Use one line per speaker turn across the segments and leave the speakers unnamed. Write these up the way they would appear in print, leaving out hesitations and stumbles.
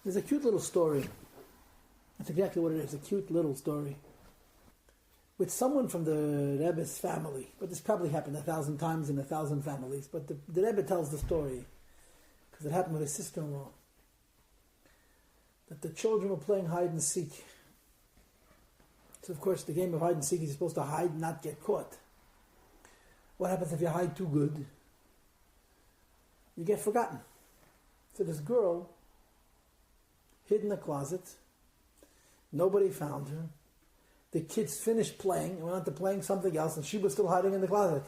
There's a cute little story. That's exactly what it is, a cute little story. With someone from the Rebbe's family. But this probably happened 1,000 times in 1,000 families. But the Rebbe tells the story, because it happened with his sister-in-law, that the children were playing hide and seek. So of course the game of hide and seek is supposed to hide and not get caught. What happens if you hide too good? You get forgotten. So this girl hid in the closet. Nobody found her. The kids finished playing and went on to playing something else, and she was still hiding in the closet.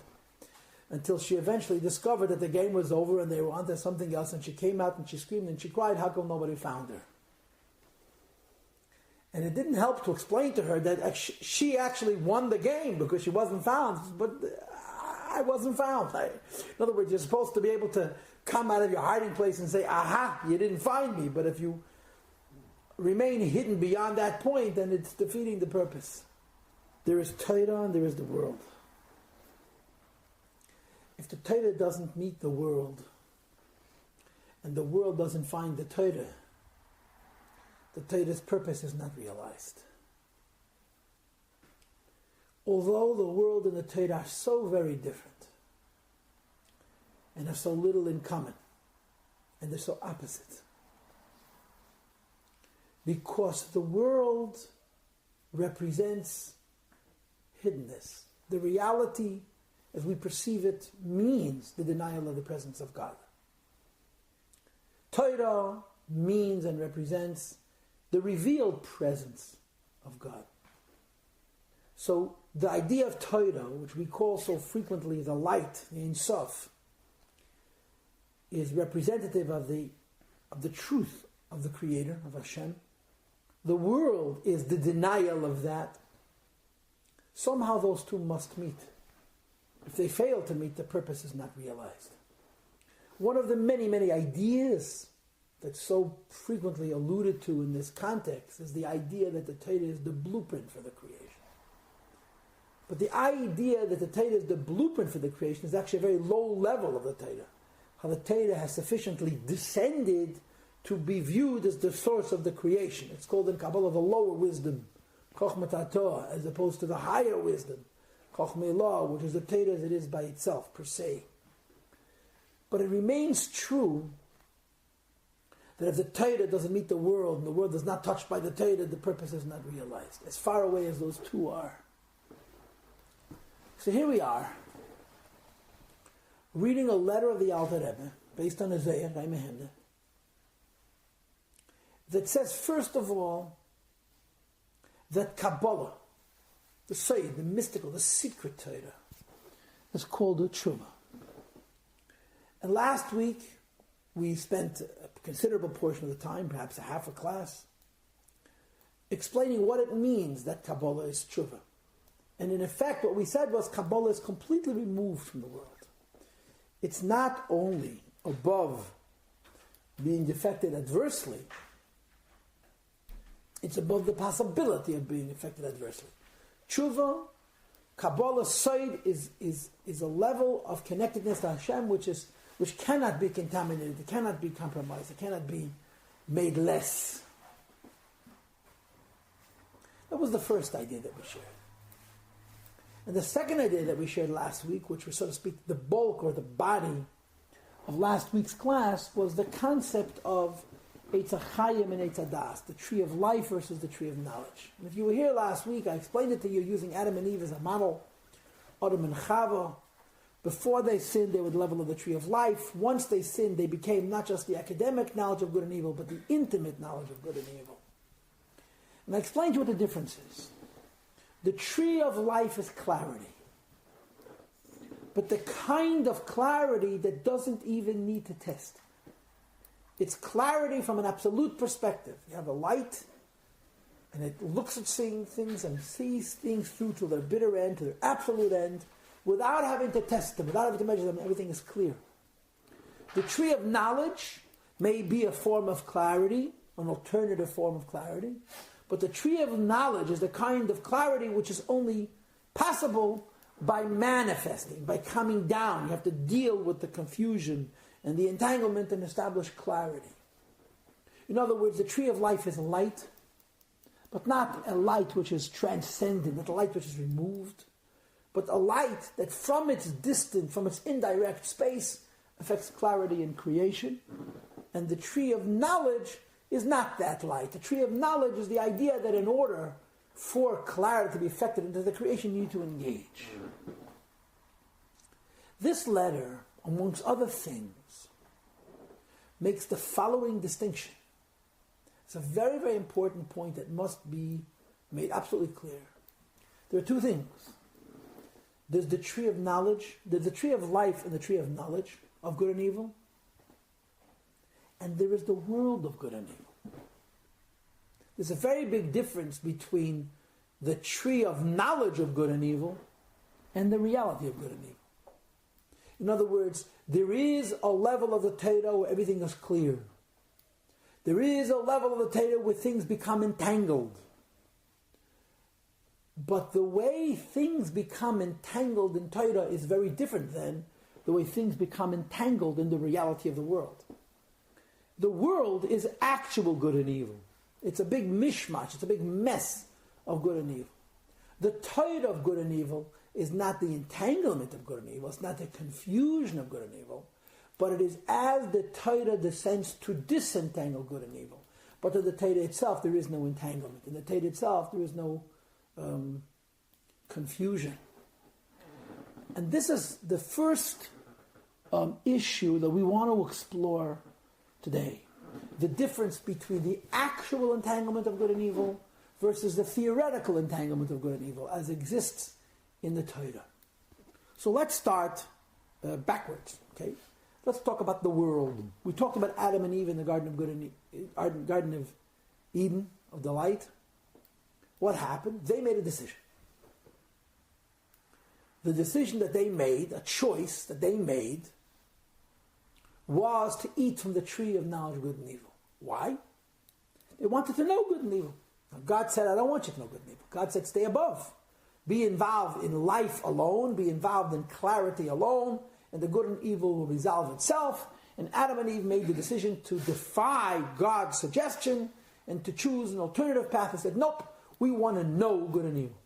Until she eventually discovered that the game was over and they were on to something else, and she came out and she screamed and she cried, how come nobody found her? And it didn't help to explain to her that she actually won the game because she wasn't found, but I wasn't found. In other words, you're supposed to be able to come out of your hiding place and say, aha, you didn't find me. But if you remain hidden beyond that point, then it's defeating the purpose. There is Torah and there is the world. If the Torah doesn't meet the world, and the world doesn't find the Torah, the Torah's purpose is not realized. Although the world and the Torah are so very different, and have so little in common, and they're so opposite, because the world represents hiddenness. The reality, as we perceive it, means the denial of the presence of God. Torah means and represents the revealed presence of God. So the idea of Torah, which we call so frequently the light, the Ein Sof, is representative of the truth of the Creator, of Hashem. The world is the denial of that. Somehow those two must meet. If they fail to meet, the purpose is not realized. One of the many, many ideas that's so frequently alluded to in this context is the idea that the Torah is the blueprint for the creation. But the idea that the Torah is the blueprint for the creation is actually a very low level of the Torah. How the Torah has sufficiently descended to be viewed as the source of the creation. It's called in Kabbalah the lower wisdom, Chochmat HaTorah, as opposed to the higher wisdom, Chochmei Law, which is the Torah as it is by itself, per se. But it remains true that if the Torah doesn't meet the world, and the world is not touched by the Torah, the purpose is not realized, as far away as those two are. So here we are, reading a letter of the Alter Rebbe, based on Isaiah, Raimahenda, that says, first of all, that Kabbalah, the Seid, the mystical, the secret Torah, is called a Tshuva. And last week, we spent a considerable portion of the time, perhaps a half a class, explaining what it means that Kabbalah is Tshuva. And in effect, what we said was Kabbalah is completely removed from the world. It's not only above being affected adversely, it's above the possibility of being affected adversely. Tshuva, Kabbalah, Seid is a level of connectedness to Hashem which cannot be contaminated, it cannot be compromised, it cannot be made less. That was the first idea that we shared. And the second idea that we shared last week, which was, so to speak, the bulk or the body of last week's class, was the concept of Eitz HaChayim and Eitz HaDas, the tree of life versus the tree of knowledge. And if you were here last week, I explained it to you using Adam and Eve as a model. Adam and Chava, before they sinned, they were the level of the tree of life. Once they sinned, they became not just the academic knowledge of good and evil, but the intimate knowledge of good and evil. And I explained to you what the difference is. The tree of life is clarity. But the kind of clarity that doesn't even need to test. It's clarity from an absolute perspective. You have a light, and it looks at seeing things and sees things through to their bitter end, to their absolute end, without having to test them, without having to measure them. Everything is clear. The tree of knowledge may be a form of clarity, an alternative form of clarity, but the tree of knowledge is the kind of clarity which is only possible by manifesting, by coming down. You have to deal with the confusion and the entanglement and establish clarity. In other words, the tree of life is light, but not a light which is transcendent, not a light which is removed, but a light that from its distant, from its indirect space, affects clarity in creation. And the tree of knowledge is not that light. The tree of knowledge is the idea that in order for clarity to be affected into the creation, you need to engage. This letter, amongst other things, makes the following distinction. It's a very, very important point that must be made absolutely clear. There are two things. There's the tree of knowledge, there's the tree of life and the tree of knowledge, of good and evil. And there is the world of good and evil. There's a very big difference between the tree of knowledge of good and evil and the reality of good and evil. In other words, there is a level of the Torah where everything is clear. There is a level of the Torah where things become entangled. But the way things become entangled in Torah is very different than the way things become entangled in the reality of the world. The world is actual good and evil. It's a big mishmash, it's a big mess of good and evil. The Torah of good and evil is not the entanglement of good and evil, it's not the confusion of good and evil, but it is as the Torah descends to disentangle good and evil. But in the Torah itself, there is no entanglement. In the Torah itself, there is no confusion. And this is the first issue that we want to explore today. The difference between the actual entanglement of good and evil versus the theoretical entanglement of good and evil as exists in the Torah. So let's start backwards. Okay, let's talk about the world. We talked about Adam and Eve in the Garden of Eden, of delight. What happened? They made a decision. The decision that they made, a choice that they made, was to eat from the tree of knowledge of good and evil. Why? They wanted to know good and evil. Now God said, I don't want you to know good and evil. God said, stay above. Be involved in life alone. Be involved in clarity alone. And the good and evil will resolve itself. And Adam and Eve made the decision to defy God's suggestion and to choose an alternative path and said, nope, we want to know good and evil.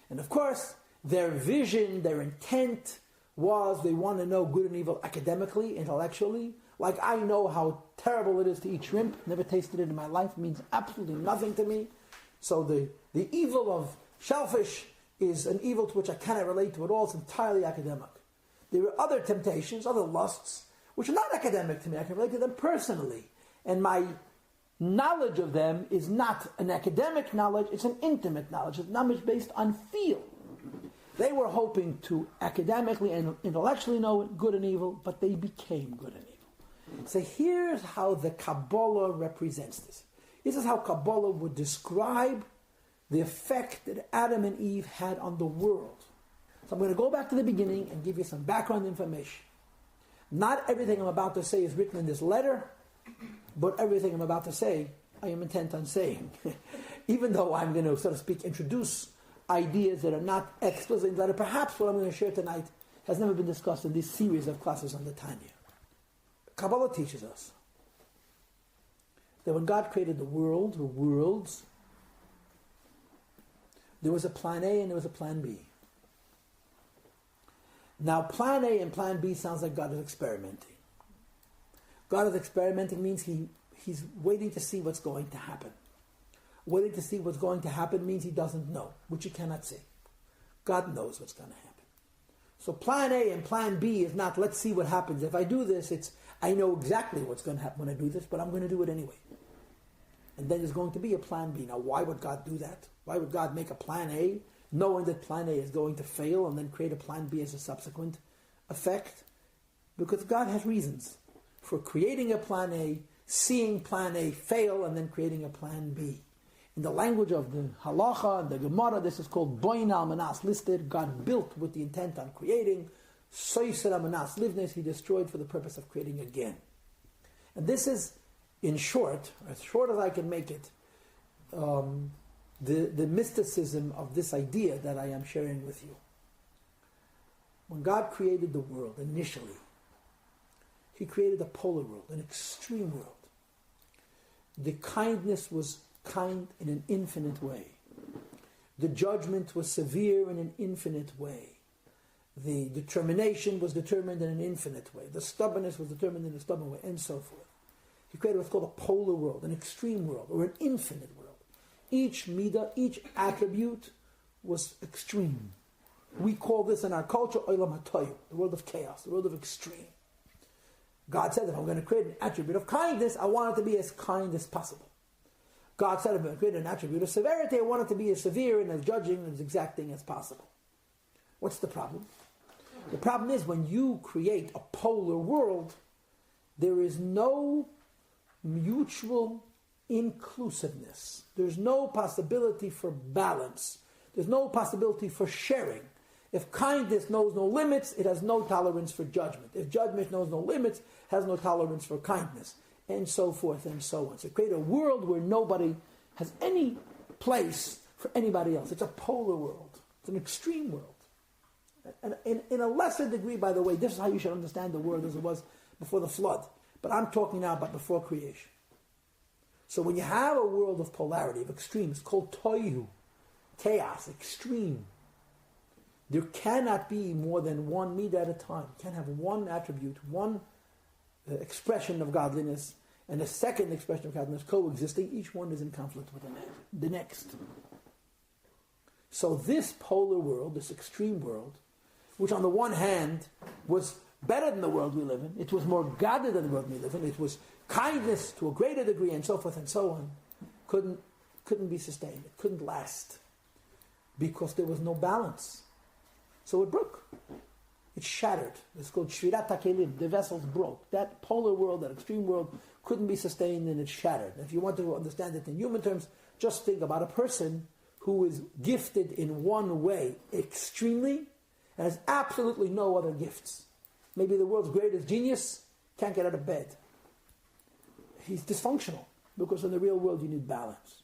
And of course, their vision, their intent was they want to know good and evil academically, intellectually. Like I know how terrible it is to eat shrimp. Never tasted it in my life. It means absolutely nothing to me. So the evil of shellfish is an evil to which I cannot relate to at all. It's entirely academic. There are other temptations, other lusts, which are not academic to me. I can relate to them personally. And my knowledge of them is not an academic knowledge, it's an intimate knowledge. It's knowledge based on feel. They were hoping to academically and intellectually know good and evil, but they became good and evil. So here's how the Kabbalah represents this. This is how Kabbalah would describe the effect that Adam and Eve had on the world. So I'm going to go back to the beginning and give you some background information. Not everything I'm about to say is written in this letter, but everything I'm about to say, I am intent on saying. Even though I'm going to, so to speak, introduce ideas that are not explicit in the letter. Perhaps what I'm going to share tonight has never been discussed in this series of classes on the Tanya. Kabbalah teaches us that when God created the world, or worlds, there was a plan A and there was a plan B. Now, plan A and plan B sounds like God is experimenting. God is experimenting means he's waiting to see what's going to happen. Waiting to see what's going to happen means he doesn't know, which he cannot see. God knows what's going to happen. So plan A and plan B is not, let's see what happens. If I do this, it's, I know exactly what's going to happen when I do this, but I'm going to do it anyway. And then there's going to be a plan B. Now, why would God do that? Why would God make a plan A, knowing that plan A is going to fail, and then create a plan B as a subsequent effect? Because God has reasons for creating a plan A, seeing plan A fail, and then creating a plan B. In the language of the halacha and the Gemara, this is called boin al-manas, listed. God built with the intent on creating. Soiser al-manas, livness, he destroyed for the purpose of creating again. And this is, in short, as short as I can make it, the mysticism of this idea that I am sharing with you. When God created the world initially, he created a polar world, an extreme world. the kindness was kind in an infinite way. The judgment was severe in an infinite way. The determination was determined in an infinite way. The stubbornness was determined in a stubborn way, and so forth. He created what's called a polar world, an extreme world, or an infinite world. Each midah, each attribute was extreme. We call this in our culture olam hatoyu, the world of chaos, the world of extreme. God said, if I'm going to create an attribute of kindness, I want it to be as kind as possible. God said, if I'm going to create an attribute of severity, I want it to be as severe and as judging and as exacting as possible. What's the problem? The problem is when you create a polar world, there is no mutual inclusiveness. There's no possibility for balance. There's no possibility for sharing. If kindness knows no limits, it has no tolerance for judgment. If judgment knows no limits, it has no tolerance for kindness, and so forth and so on. So create a world where nobody has any place for anybody else. It's a polar world. It's an extreme world. And in a lesser degree, by the way, this is how you should understand the world as it was before the flood. But I'm talking now about before creation. So when you have a world of polarity, of extreme, it's called tohu, chaos, extreme. There cannot be more than one midah at a time. You can't have one attribute, one expression of godliness, and a second expression of godliness coexisting. Each one is in conflict with the next. So this polar world, this extreme world, which on the one hand was better than the world we live in, it was more godly than the world we live in, it was kindness to a greater degree, and so forth and so on, couldn't be sustained. It couldn't last because there was no balance. So it broke. It shattered. It's called shvirat hakelim. The vessels broke. That polar world, that extreme world, couldn't be sustained, and it shattered. And if you want to understand it in human terms, just think about a person who is gifted in one way extremely and has absolutely no other gifts. Maybe the world's greatest genius can't get out of bed. He's dysfunctional because in the real world you need balance.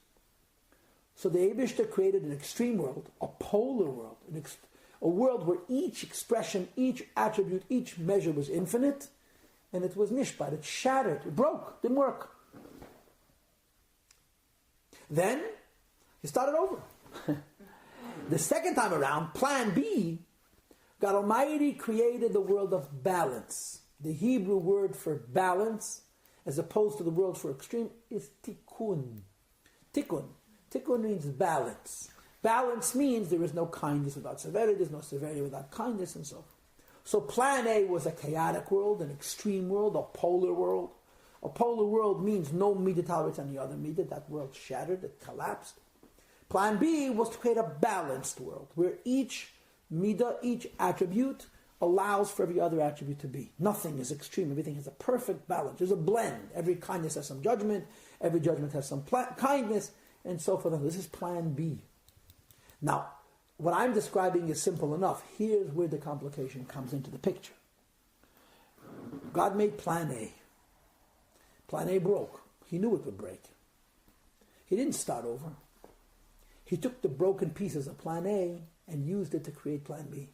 So the Eibishter created an extreme world, a polar world, a world where each expression, each attribute, each measure was infinite, and it was nishpat, it shattered, it broke, didn't work. Then he started over. The second time around, plan B, God Almighty created the world of balance. The Hebrew word for balance, as opposed to the word for extreme, is tikkun. Tikkun. Tikkun means balance. Balance means there is no kindness without severity, there's no severity without kindness, and so on. So plan A was a chaotic world, an extreme world, a polar world. A polar world means no midah tolerates any other midah. That world shattered, it collapsed. Plan B was to create a balanced world, where each midah, each attribute, allows for every other attribute to be. Nothing is extreme, everything has a perfect balance. There's a blend. Every kindness has some judgment, every judgment has some kindness, and so forth. This is plan B. Now, what I'm describing is simple enough. Here's where the complication comes into the picture. God made plan A. Plan A broke. He knew it would break. He didn't start over. He took the broken pieces of plan A and used it to create plan B.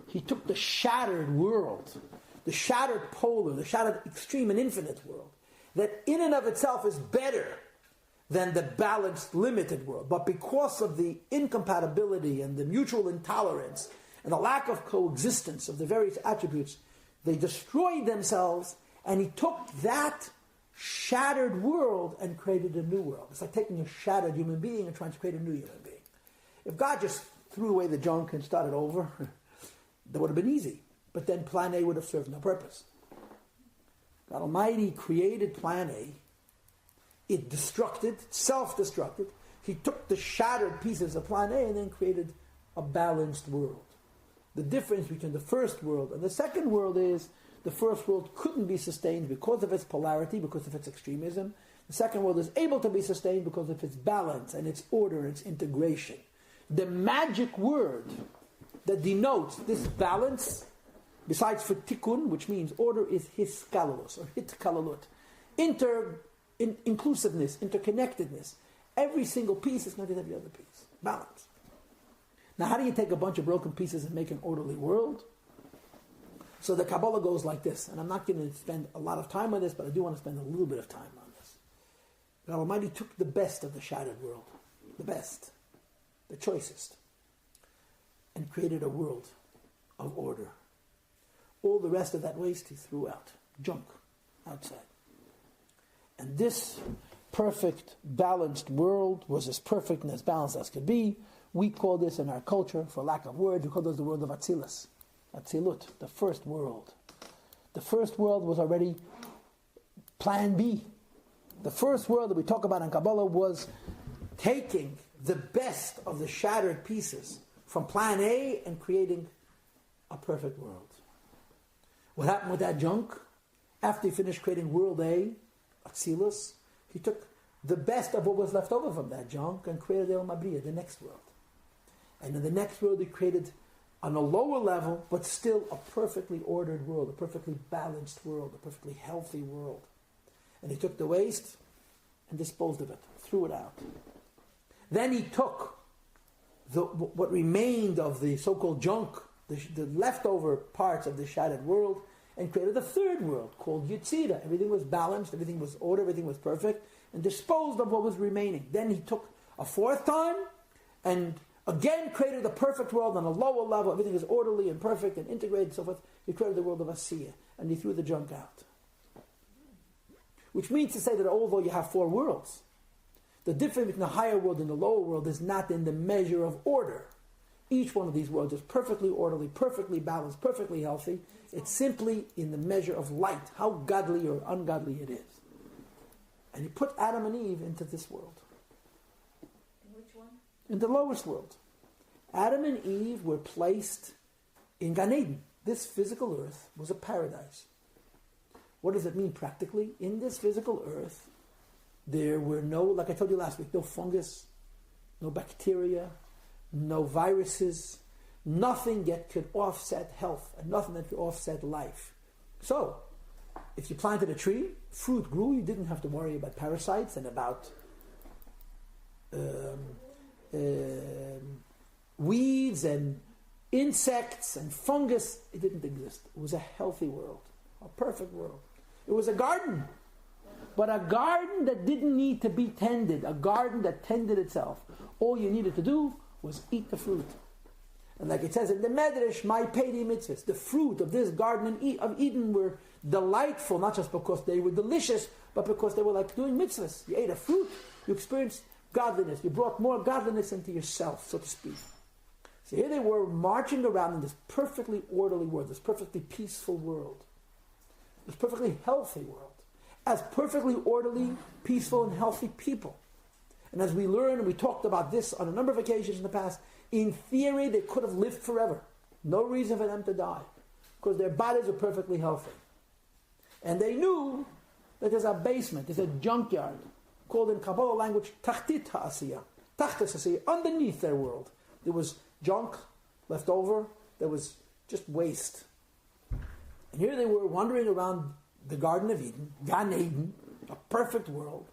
He took the shattered world, the shattered polar, the shattered extreme and infinite world, that in and of itself is better than the balanced, limited world. But because of the incompatibility and the mutual intolerance and the lack of coexistence of the various attributes, they destroyed themselves, and he took that shattered world and created a new world. It's like taking a shattered human being and trying to create a new human being. If God just threw away the junk and started over, that would have been easy. But then plan A would have served no purpose. God Almighty created plan A. It destructed, self-destructed. He took the shattered pieces of plan A and then created a balanced world. The difference between the first world and the second world is the first world couldn't be sustained because of its polarity, because of its extremism. The second world is able to be sustained because of its balance and its order and its integration. The magic word that denotes this balance, besides for tikkun, which means order, is hiskalalos or hitkalalut. Inclusiveness, interconnectedness. Every single piece is connected to every other piece. Balance. Now, how do you take a bunch of broken pieces and make an orderly world? So the Kabbalah goes like this, and I'm not going to spend a lot of time on this, but I do want to spend a little bit of time on this. God Almighty took the best of the shattered world, the best, the choicest, and created a world of order. All the rest of that waste he threw out, junk, outside. And this perfect, balanced world was as perfect and as balanced as could be. We call this in our culture, for lack of words, we call this the world of Atzilus. Atzilut, the first world. The first world was already plan B. The first world that we talk about in Kabbalah was taking the best of the shattered pieces from plan A and creating a perfect world. What happened with that junk? After he finished creating world A, Atzilus, he took the best of what was left over from that junk and created El Mabriya, the next world. And in the next world he created, on a lower level, but still a perfectly ordered world, a perfectly balanced world, a perfectly healthy world. And he took the waste and disposed of it, threw it out. Then he took what remained of the so-called junk, the leftover parts of the shattered world, and created a third world called Yetzirah. Everything was balanced, everything was ordered, everything was perfect, and disposed of what was remaining. Then he took a fourth time and again created a perfect world on a lower level. Everything is orderly and perfect and integrated and so forth. He created the world of Asiya, and he threw the junk out. Which means to say that although you have four worlds, the difference between the higher world and the lower world is not in the measure of order. Each one of these worlds is perfectly orderly, perfectly balanced, perfectly healthy. It's simply in the measure of light, how godly or ungodly it is. And he put Adam and Eve into this world.
In which one?
In the lowest world. Adam and Eve were placed in Gan Eden. This physical earth was a paradise. What does it mean practically? In this physical earth, there were no, like I told you last week, no fungus, no bacteria, no viruses, nothing that could offset health, and nothing that could offset life. So, if you planted a tree, fruit grew, you didn't have to worry about parasites and about weeds and insects and fungus. It didn't exist. It was a healthy world, a perfect world. It was a garden, but a garden that didn't need to be tended, a garden that tended itself. All you needed to do was eat the fruit. And like it says in the Medrash, my pedi mitzvahs, the fruit of this garden of Eden were delightful, not just because they were delicious, but because they were like doing mitzvahs. You ate a fruit, you experienced godliness, you brought more godliness into yourself, so to speak. So here they were marching around in this perfectly orderly world, this perfectly peaceful world, this perfectly healthy world, as perfectly orderly, peaceful, and healthy people. And as we learned, and we talked about this on a number of occasions in the past, in theory they could have lived forever. No reason for them to die, because their bodies are perfectly healthy. And they knew that there's a basement, there's a junkyard, called in Kabbalah language, Tachtit HaAsiyah, Tachtis HaAsiyah, underneath their world. There was junk left over, there was just waste. And here they were wandering around the Garden of Eden, Gan Eden, a perfect world,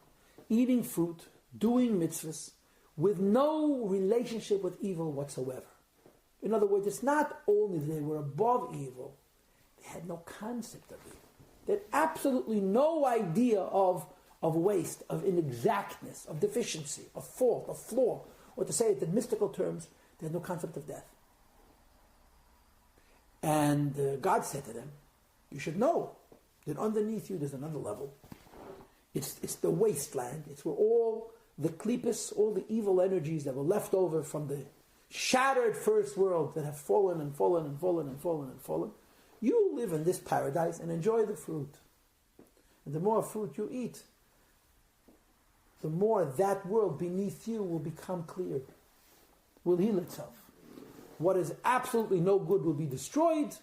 eating fruit, doing mitzvahs, with no relationship with evil whatsoever. In other words, it's not only that they were above evil, they had no concept of evil. They had absolutely no idea of waste, of inexactness, of deficiency, of fault, of flaw, or to say it in mystical terms, they had no concept of death. And God said to them, you should know that underneath you there's another level. It's the wasteland. It's where all the klipos, all the evil energies that were left over from the shattered first world that have fallen and fallen and fallen and fallen and fallen. You live in this paradise and enjoy the fruit. And the more fruit you eat, the more that world beneath you will become clear, will heal itself. What is absolutely no good will be destroyed.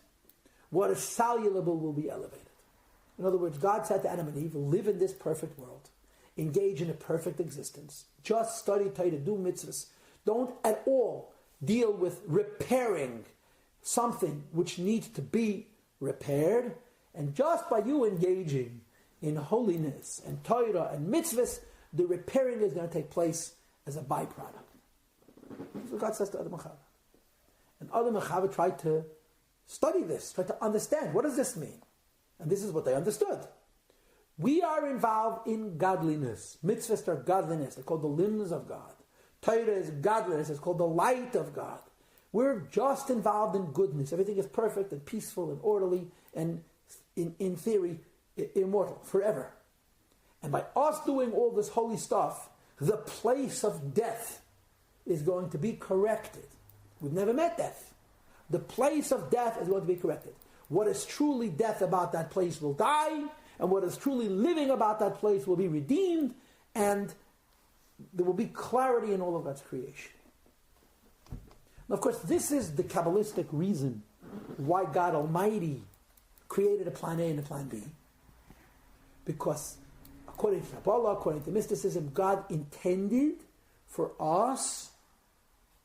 What is soluble will be elevated. In other words, God said to Adam and Eve, live in this perfect world. Engage in a perfect existence. Just study Torah, do mitzvahs. Don't at all deal with repairing something which needs to be repaired. And just by you engaging in holiness and Torah and mitzvahs, the repairing is going to take place as a byproduct. That's what God says to Adam and Chava. And Adam and Chava tried to study this, tried to understand, what does this mean? And this is what they understood. We are involved in godliness. Mitzvahs are godliness. They're called the limbs of God. Torah is godliness. It's called the light of God. We're just involved in goodness. Everything is perfect and peaceful and orderly and, in theory, immortal, forever. And by us doing all this holy stuff, the place of death is going to be corrected. We've never met death. The place of death is going to be corrected. What is truly death about that place will die, and what is truly living about that place will be redeemed, and there will be clarity in all of God's creation. Now, of course, this is the Kabbalistic reason why God Almighty created a plan A and a plan B. Because according to Kabbalah, according to mysticism, God intended for us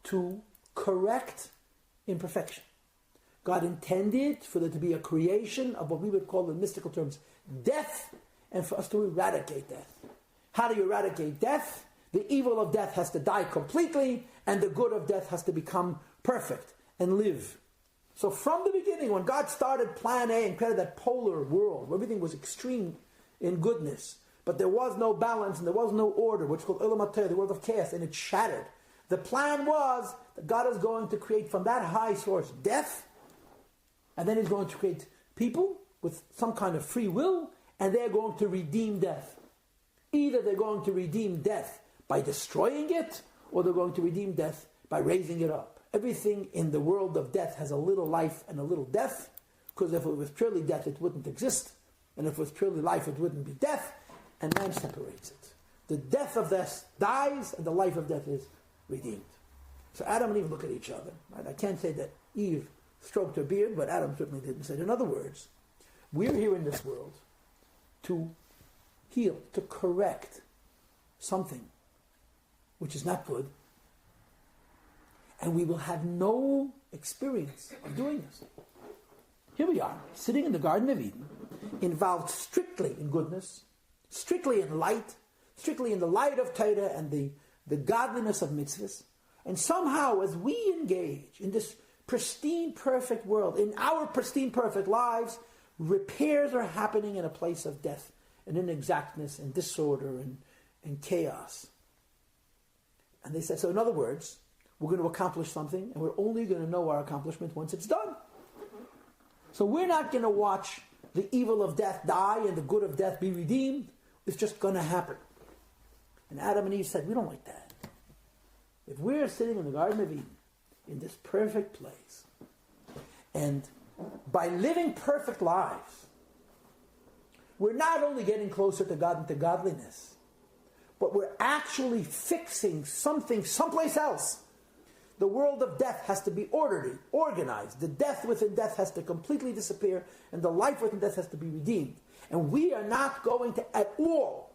to correct imperfection. God intended for there to be a creation of what we would call in mystical terms death, and for us to eradicate death. How do you eradicate death? The evil of death has to die completely, and the good of death has to become perfect and live. So from the beginning, when God started plan A and created that polar world where everything was extreme in goodness, but there was no balance and there was no order, which is called Olam HaTorah, the world of chaos, and it shattered. The plan was that God is going to create from that high source death, and then He's going to create people with some kind of free will, and they're going to redeem death. Either they're going to redeem death by destroying it, or they're going to redeem death by raising it up. Everything in the world of death has a little life and a little death, because if it was purely death, it wouldn't exist. And if it was purely life, it wouldn't be death, and man separates it. The death of death dies, and the life of death is redeemed. So Adam and Eve look at each other. Right? I can't say that Eve stroked her beard, but Adam certainly didn't say it. In other words, we're here in this world to heal, to correct something which is not good, and we will have no experience of doing this. Here we are, sitting in the Garden of Eden, involved strictly in goodness, strictly in light, strictly in the light of Torah and the godliness of mitzvahs, and somehow as we engage in this pristine, perfect world, in our pristine, perfect lives, repairs are happening in a place of death and inexactness and disorder and chaos. And they said, so in other words, we're going to accomplish something, and we're only going to know our accomplishment once it's done. So we're not going to watch the evil of death die and the good of death be redeemed. It's just going to happen. And Adam and Eve said, we don't like that. If we're sitting in the Garden of Eden, in this perfect place, and by living perfect lives, we're not only getting closer to God and to godliness, but we're actually fixing something someplace else. The world of death has to be orderly, organized. The death within death has to completely disappear, and the life within death has to be redeemed. And we are not going to at all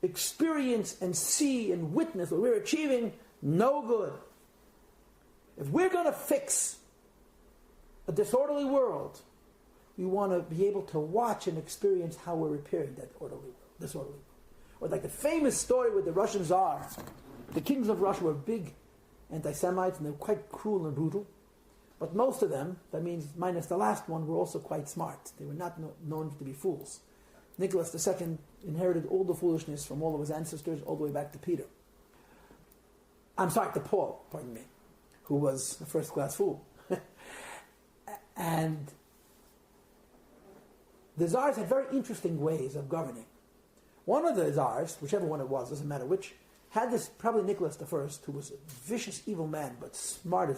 experience and see and witness what we're achieving no good. If we're going to fix a disorderly world, we want to be able to watch and experience how we're repairing that disorderly world. Or like the famous story with the Russian Tsar. The kings of Russia were big anti-Semites, and they were quite cruel and brutal. But most of them, that means minus the last one, were also quite smart. They were not known to be fools. Nicholas II inherited all the foolishness from all of his ancestors, all the way back to Peter. To Paul, pardon me, who was a first-class fool. And the Tsars had very interesting ways of governing. One of the Tsars, whichever one it was, doesn't matter which, had this, probably Nicholas I, who was a vicious, evil man, but smart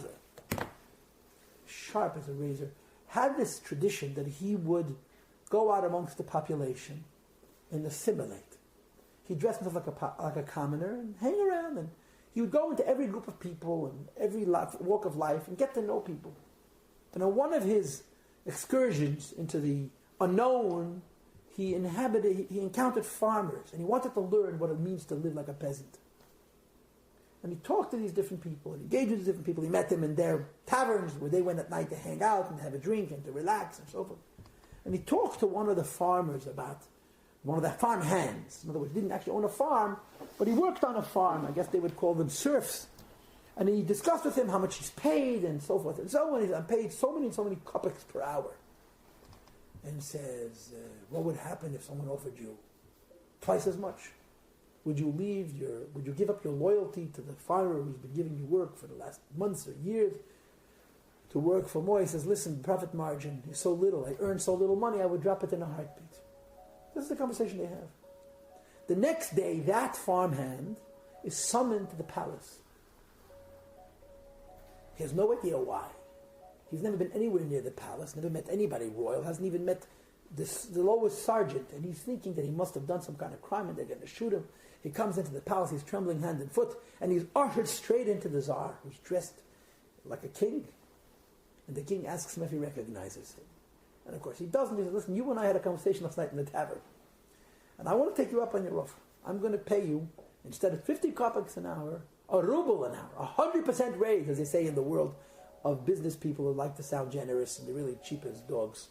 sharp as a razor, had this tradition that he would go out amongst the population and assimilate. He dressed himself like a commoner and hang around, and he would go into every group of people and every walk of life and get to know people. And on one of his excursions into the unknown, he encountered farmers, and he wanted to learn what it means to live like a peasant. And he talked to these different people, and engaged with these different people. He met them in their taverns where they went at night to hang out and have a drink and to relax and so forth. And he talked to one of the farmers about one of the farm hands. In other words, he didn't actually own a farm, but he worked on a farm. I guess they would call them serfs. And he discussed with him how much he's paid and so forth. And so on, I'm paid so many kopecks per hour. And says, what would happen if someone offered you twice as much? Would you give up your loyalty to the farmer who's been giving you work for the last months or years to work for more? He says, listen, profit margin is so little, I earn so little money, I would drop it in a heartbeat. This is the conversation they have. The next day, that farmhand is summoned to the palace. He has no idea why. He's never been anywhere near the palace, never met anybody royal, hasn't even met the lowest sergeant, and he's thinking that he must have done some kind of crime and they're going to shoot him. He comes into the palace, he's trembling hand and foot, and he's ushered straight into the Tsar, who's dressed like a king. And the king asks him if he recognizes him. And of course he doesn't. He says, listen, you and I had a conversation last night in the tavern, and I want to take you up on your offer. I'm going to pay you, instead of 50 kopecks an hour, a ruble an hour, 100% raise, as they say in the world of business people who like to sound generous and they're really cheap as dogs.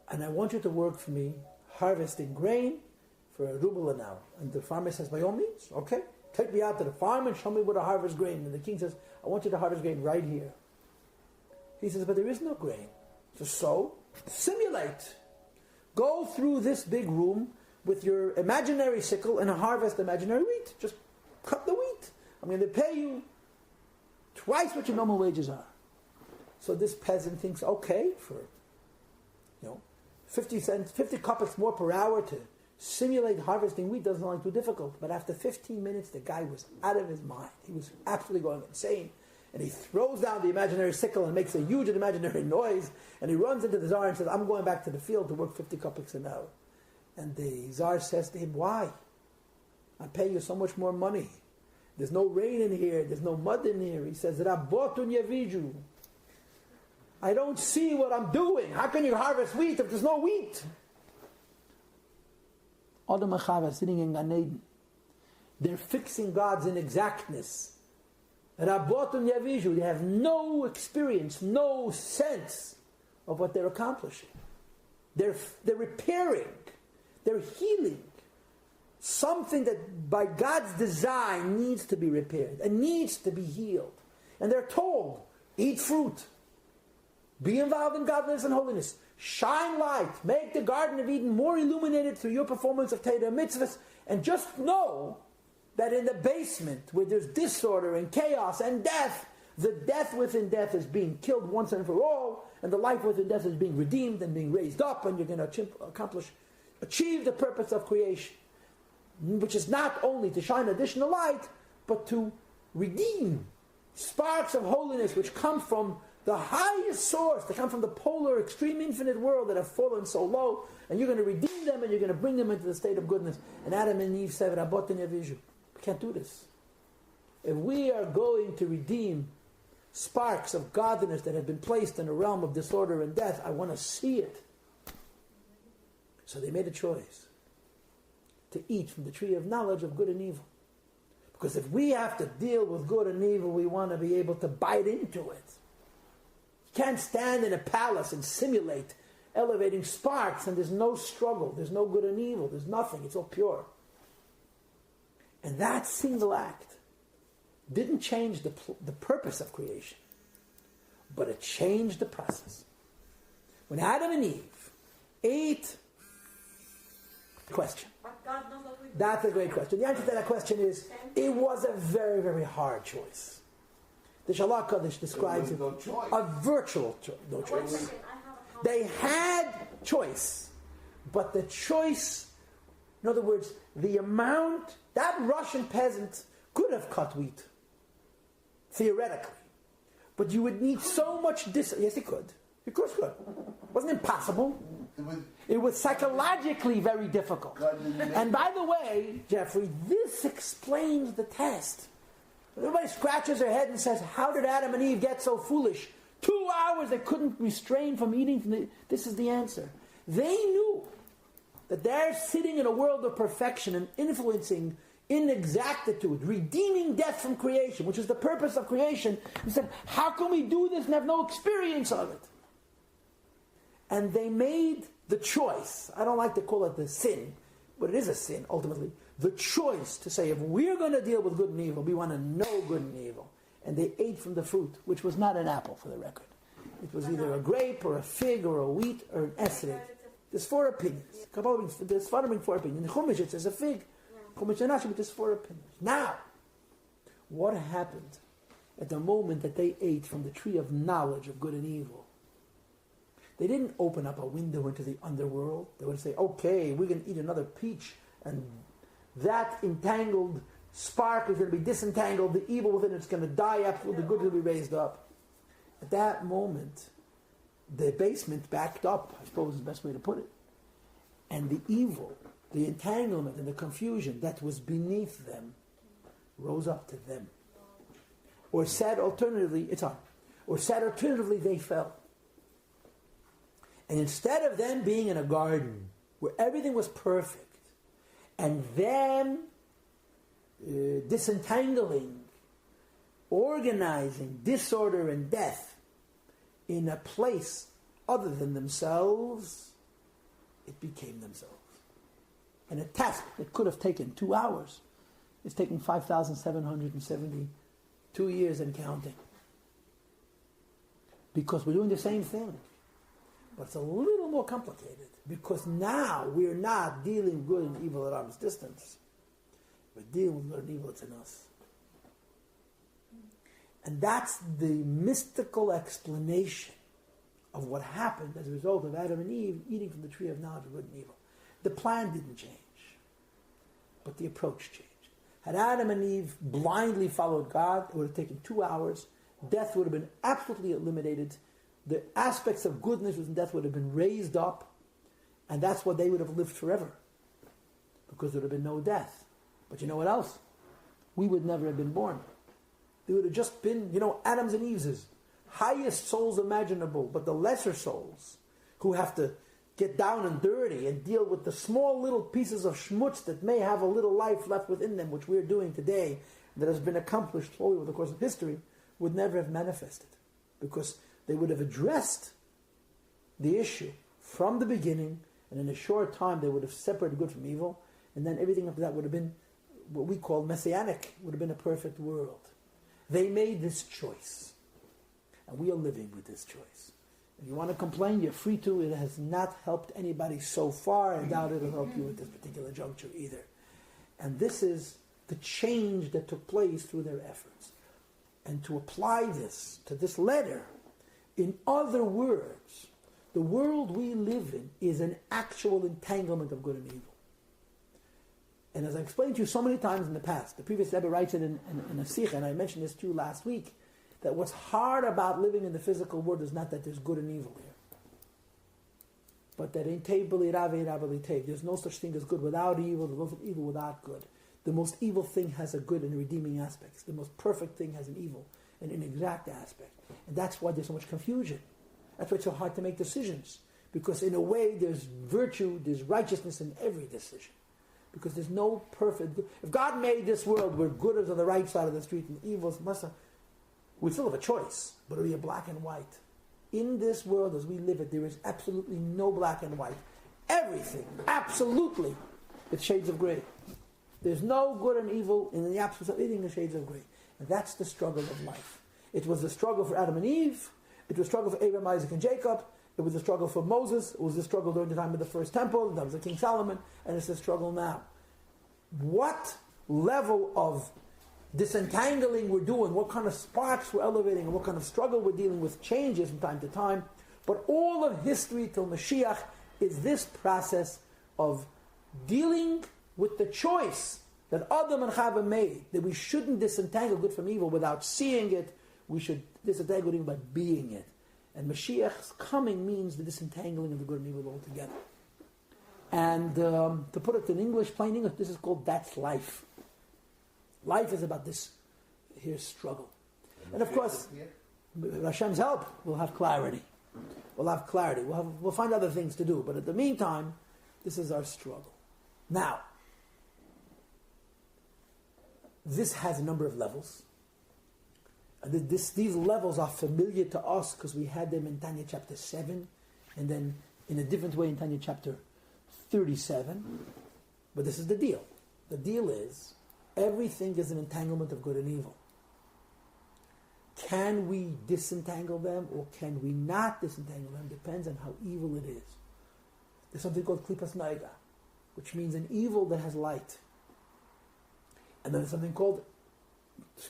And I want you to work for me harvesting grain for a ruble an hour. And the farmer says, by all means, okay, take me out to the farm and show me where to harvest grain. And the king says, I want you to harvest grain right here. He says, but there is no grain. So simulate. Go through this big room with your imaginary sickle and harvest imaginary wheat. Just cut the wheat. I'm going to pay you twice what your normal wages are. So this peasant thinks, okay, for 50 kopecks more per hour to simulate harvesting wheat doesn't sound like too difficult. But after 15 minutes, the guy was out of his mind. He was absolutely going insane. And he throws down the imaginary sickle and makes a huge imaginary noise. And he runs into the Tsar and says, I'm going back to the field to work 50 kopecks an hour. And the Tsar says to him, why? I pay you so much more money. There's no rain in here. There's no mud in here. He says, Rabotun Yaviju. I don't see what I'm doing. How can you harvest wheat if there's no wheat? Adam and Chava sitting in Gan Eden. They're fixing God's inexactness. Rabotun Yaviju. They have no experience, no sense of what they're accomplishing. They're repairing. They're healing. Something that by God's design needs to be repaired and needs to be healed. And they're told, eat fruit. Be involved in godliness and holiness. Shine light. Make the Garden of Eden more illuminated through your performance of Torah mitzvahs. And just know that in the basement, where there's disorder and chaos and death, the death within death is being killed once and for all, and the life within death is being redeemed and being raised up, and you're going to achieve the purpose of creation, which is not only to shine additional light, but to redeem sparks of holiness which come from the highest source, they come from the polar, extreme, infinite world that have fallen so low, and you're going to redeem them and you're going to bring them into the state of goodness. And Adam and Eve said, Rabot and Yavishu. We can't do this. If we are going to redeem sparks of godliness that have been placed in a realm of disorder and death, I want to see it. So they made a choice to eat from the tree of knowledge of good and evil. Because if we have to deal with good and evil, we want to be able to bite into it. You can't stand in a palace and simulate elevating sparks and there's no struggle, there's no good and evil, there's nothing, it's all pure. And that single act didn't change the purpose of creation, but it changed the process. When Adam and Eve ate, question. That's a great question. The answer to that question is, it was a very, very hard choice. The Hakodesh describes it a virtual no choice. They had choice, but the choice, in other words, the amount, that Russian peasant could have cut wheat, theoretically. But you would need so much yes, he could. Of course he could. It wasn't impossible. It was psychologically very difficult. And by the way, Jeffrey, this explains the test. Everybody scratches their head and says, how did Adam and Eve get so foolish? 2 hours they couldn't restrain from eating. This is the answer. They knew that they're sitting in a world of perfection and influencing inexactitude, redeeming death from creation, which is the purpose of creation. He said, how can we do this and have no experience of it? And they made the choice. I don't like to call it the sin, but it is a sin, ultimately. The choice to say, if we're going to deal with good and evil, we want to know good and evil. And they ate from the fruit, which was not an apple, for the record. It was either a grape or a fig or a wheat or an esrog. There's four opinions. There's four opinions. In Chumash it says a fig. Chumash and Rashi, there's four opinions. Now, what happened at the moment that they ate from the tree of knowledge of good and evil? They didn't open up a window into the underworld. They would say, okay, we're going to eat another peach, and that entangled spark is going to be disentangled, the evil within it's going to die up, the good will be raised up. At that moment, the basement backed up, I suppose is the best way to put it. And the evil, the entanglement and the confusion that was beneath them rose up to them. Or said alternatively, they fell. And instead of them being in a garden where everything was perfect, and them disentangling, organizing disorder and death in a place other than themselves, it became themselves. And a task that could have taken 2 hours is taking 5,772 years and counting. Because we're doing the same thing. But it's a little more complicated. Because now we're not dealing good and evil at arm's distance. We're dealing with good and evil that's in us. And that's the mystical explanation of what happened as a result of Adam and Eve eating from the tree of knowledge of good and evil. The plan didn't change, but the approach changed. Had Adam and Eve blindly followed God, it would have taken 2 hours. Death would have been absolutely eliminated. The aspects of goodness within death would have been raised up, and that's why they would have lived forever, because there would have been no death. But you know what else? We would never have been born. There would have just been, Adam's and Eve's highest souls imaginable, but the lesser souls who have to get down and dirty and deal with the small little pieces of schmutz that may have a little life left within them, which we're doing today, that has been accomplished slowly over the course of history, would never have manifested. Because they would have addressed the issue from the beginning, and in a short time they would have separated good from evil, and then everything after that would have been what we call messianic, would have been a perfect world. They made this choice, and we are living with this choice. If you want to complain, you're free to. It has not helped anybody so far. I doubt it'll help you at this particular juncture either. And this is the change that took place through their efforts. And to apply this to this letter, in other words, the world we live in is an actual entanglement of good and evil. And as I explained to you so many times in the past, the previous Rabbi writes it in a sikha, and I mentioned this to you last week, that what's hard about living in the physical world is not that there's good and evil here, but that there's no such thing as good without evil, there's no such evil without good. The most evil thing has a good and redeeming aspect. The most perfect thing has an evil and an inexact aspect. And that's why there's so much confusion. That's why it's so hard to make decisions. Because in a way there's virtue, there's righteousness in every decision. Because there's no perfect good. If God made this world where good is on the right side of the street and evil is must, we still have a choice, but it'll be a black and white. In this world as we live it, there is absolutely no black and white. Everything, absolutely, it's shades of gray. There's no good and evil in the absence of anything in shades of gray. And that's the struggle of life. It was the struggle for Adam and Eve. It was the struggle for Abraham, Isaac, and Jacob. It was the struggle for Moses. It was the struggle during the time of the first temple. That was the King Solomon. And it's the struggle now. What level of disentangling we're doing, what kind of sparks we're elevating, and what kind of struggle we're dealing with changes from time to time. But all of history till Mashiach is this process of dealing with the choice that Adam and Chava made, that we shouldn't disentangle good from evil without seeing it. We should disentangle it by being it. And Mashiach's coming means the disentangling of the good and evil altogether. And to put it in English, plain English, this is called that's life. Life is about this here's struggle. And of course, with Hashem's help, we'll have clarity. We'll find other things to do. But in the meantime, this is our struggle. Now, this has a number of levels. These levels are familiar to us because we had them in Tanya chapter 7, and then in a different way in Tanya chapter 37. But this is the deal. The deal is, everything is an entanglement of good and evil. Can we disentangle them or can we not disentangle them? Depends on how evil it is. There's something called klipas naiga, which means an evil that has light. And then there's something called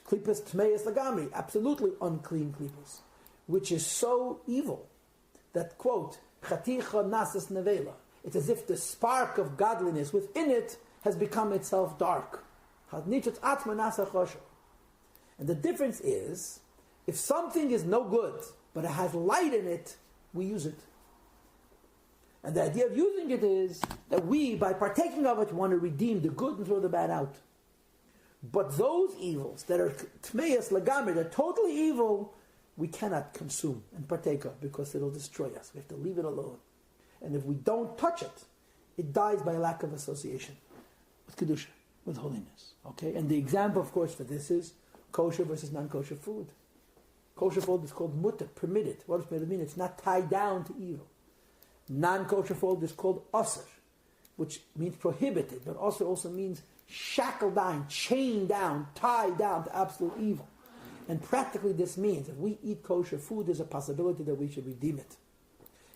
klipas tmeyas lagami, absolutely unclean klipas, which is so evil that, quote, chaticha nasas nevela, it's as if the spark of godliness within it has become itself dark. And the difference is, if something is no good, but it has light in it, we use it. And the idea of using it is that we, by partaking of it, want to redeem the good and throw the bad out. But those evils that are tmeyas lagamir, they're totally evil, we cannot consume and partake of because it'll destroy us. We have to leave it alone. And if we don't touch it, it dies by lack of association with kedusha, with holiness. Okay, and the example, of course, for this is kosher versus non-kosher food. Kosher food is called mutter, permitted. What does permitted mean? It's not tied down to evil. Non-kosher food is called asr, which means prohibited, but also means shackled down, chained down, tied down to absolute evil. And practically this means if we eat kosher food, there's a possibility that we should redeem it.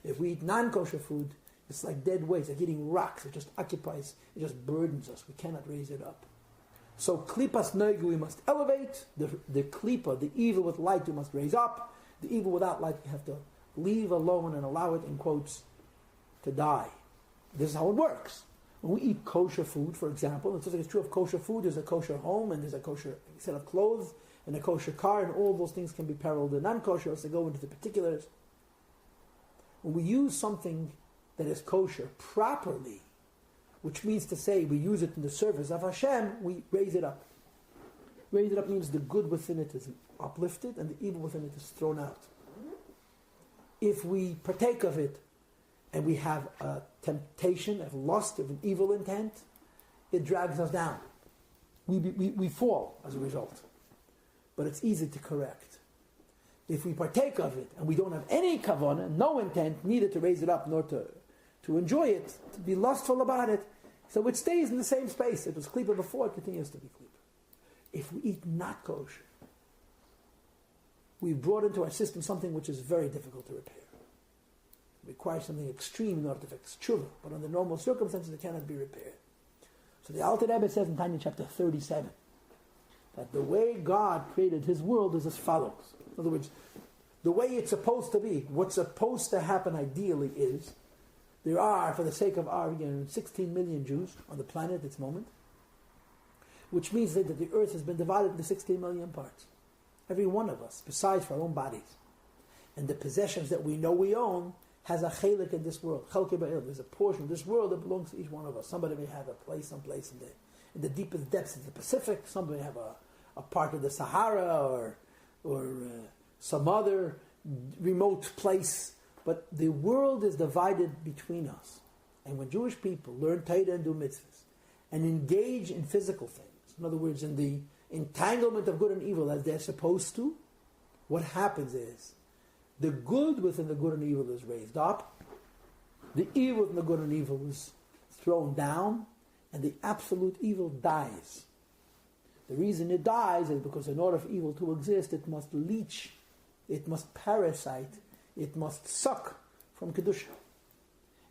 If we eat non-kosher food, it's like dead weights, like eating rocks. It just occupies, it just burdens us. We cannot raise it up. So klipas noigu we must elevate, the klipa, the evil with light we must raise up, the evil without light we have to leave alone and allow it, in quotes, to die. This is how it works. When we eat kosher food, for example, it's just like it's true of kosher food, there's a kosher home and there's a kosher set of clothes and a kosher car, and all those things can be paralleled to non-kosher, as they go into the particulars. When we use something that is kosher properly, which means to say we use it in the service of Hashem, we raise it up. Raise it up means the good within it is uplifted and the evil within it is thrown out. If we partake of it and we have a temptation, of lust, of an evil intent, it drags us down. We fall as a result. But it's easy to correct. If we partake of it and we don't have any kavanah, no intent, neither to raise it up nor to enjoy it, to be lustful about it, so it stays in the same space. It was klipa before, it continues to be klipa. If we eat not kosher, we've brought into our system something which is very difficult to repair. It requires something extreme in order to fix tshuva, but under normal circumstances it cannot be repaired. So the Alter Rebbe says in Tanya chapter 37 that the way God created His world is as follows. In other words, the way it's supposed to be, what's supposed to happen ideally is, there are, for the sake of our 16 million Jews on the planet at this moment, which means that the earth has been divided into 16 million parts. Every one of us, besides for our own bodies. And the possessions that we know we own has a chelik in this world. There's a portion of this world that belongs to each one of us. Somebody may have a place someplace in the deepest depths of the Pacific. Somebody may have a part of the Sahara or some other remote place. But the world is divided between us. And when Jewish people learn Torah and do mitzvahs and engage in physical things, in other words, in the entanglement of good and evil as they're supposed to, what happens is the good within the good and evil is raised up, the evil within the good and evil is thrown down, and the absolute evil dies. The reason it dies is because in order for evil to exist, it must leach, it must parasite, it must suck from Kedusha.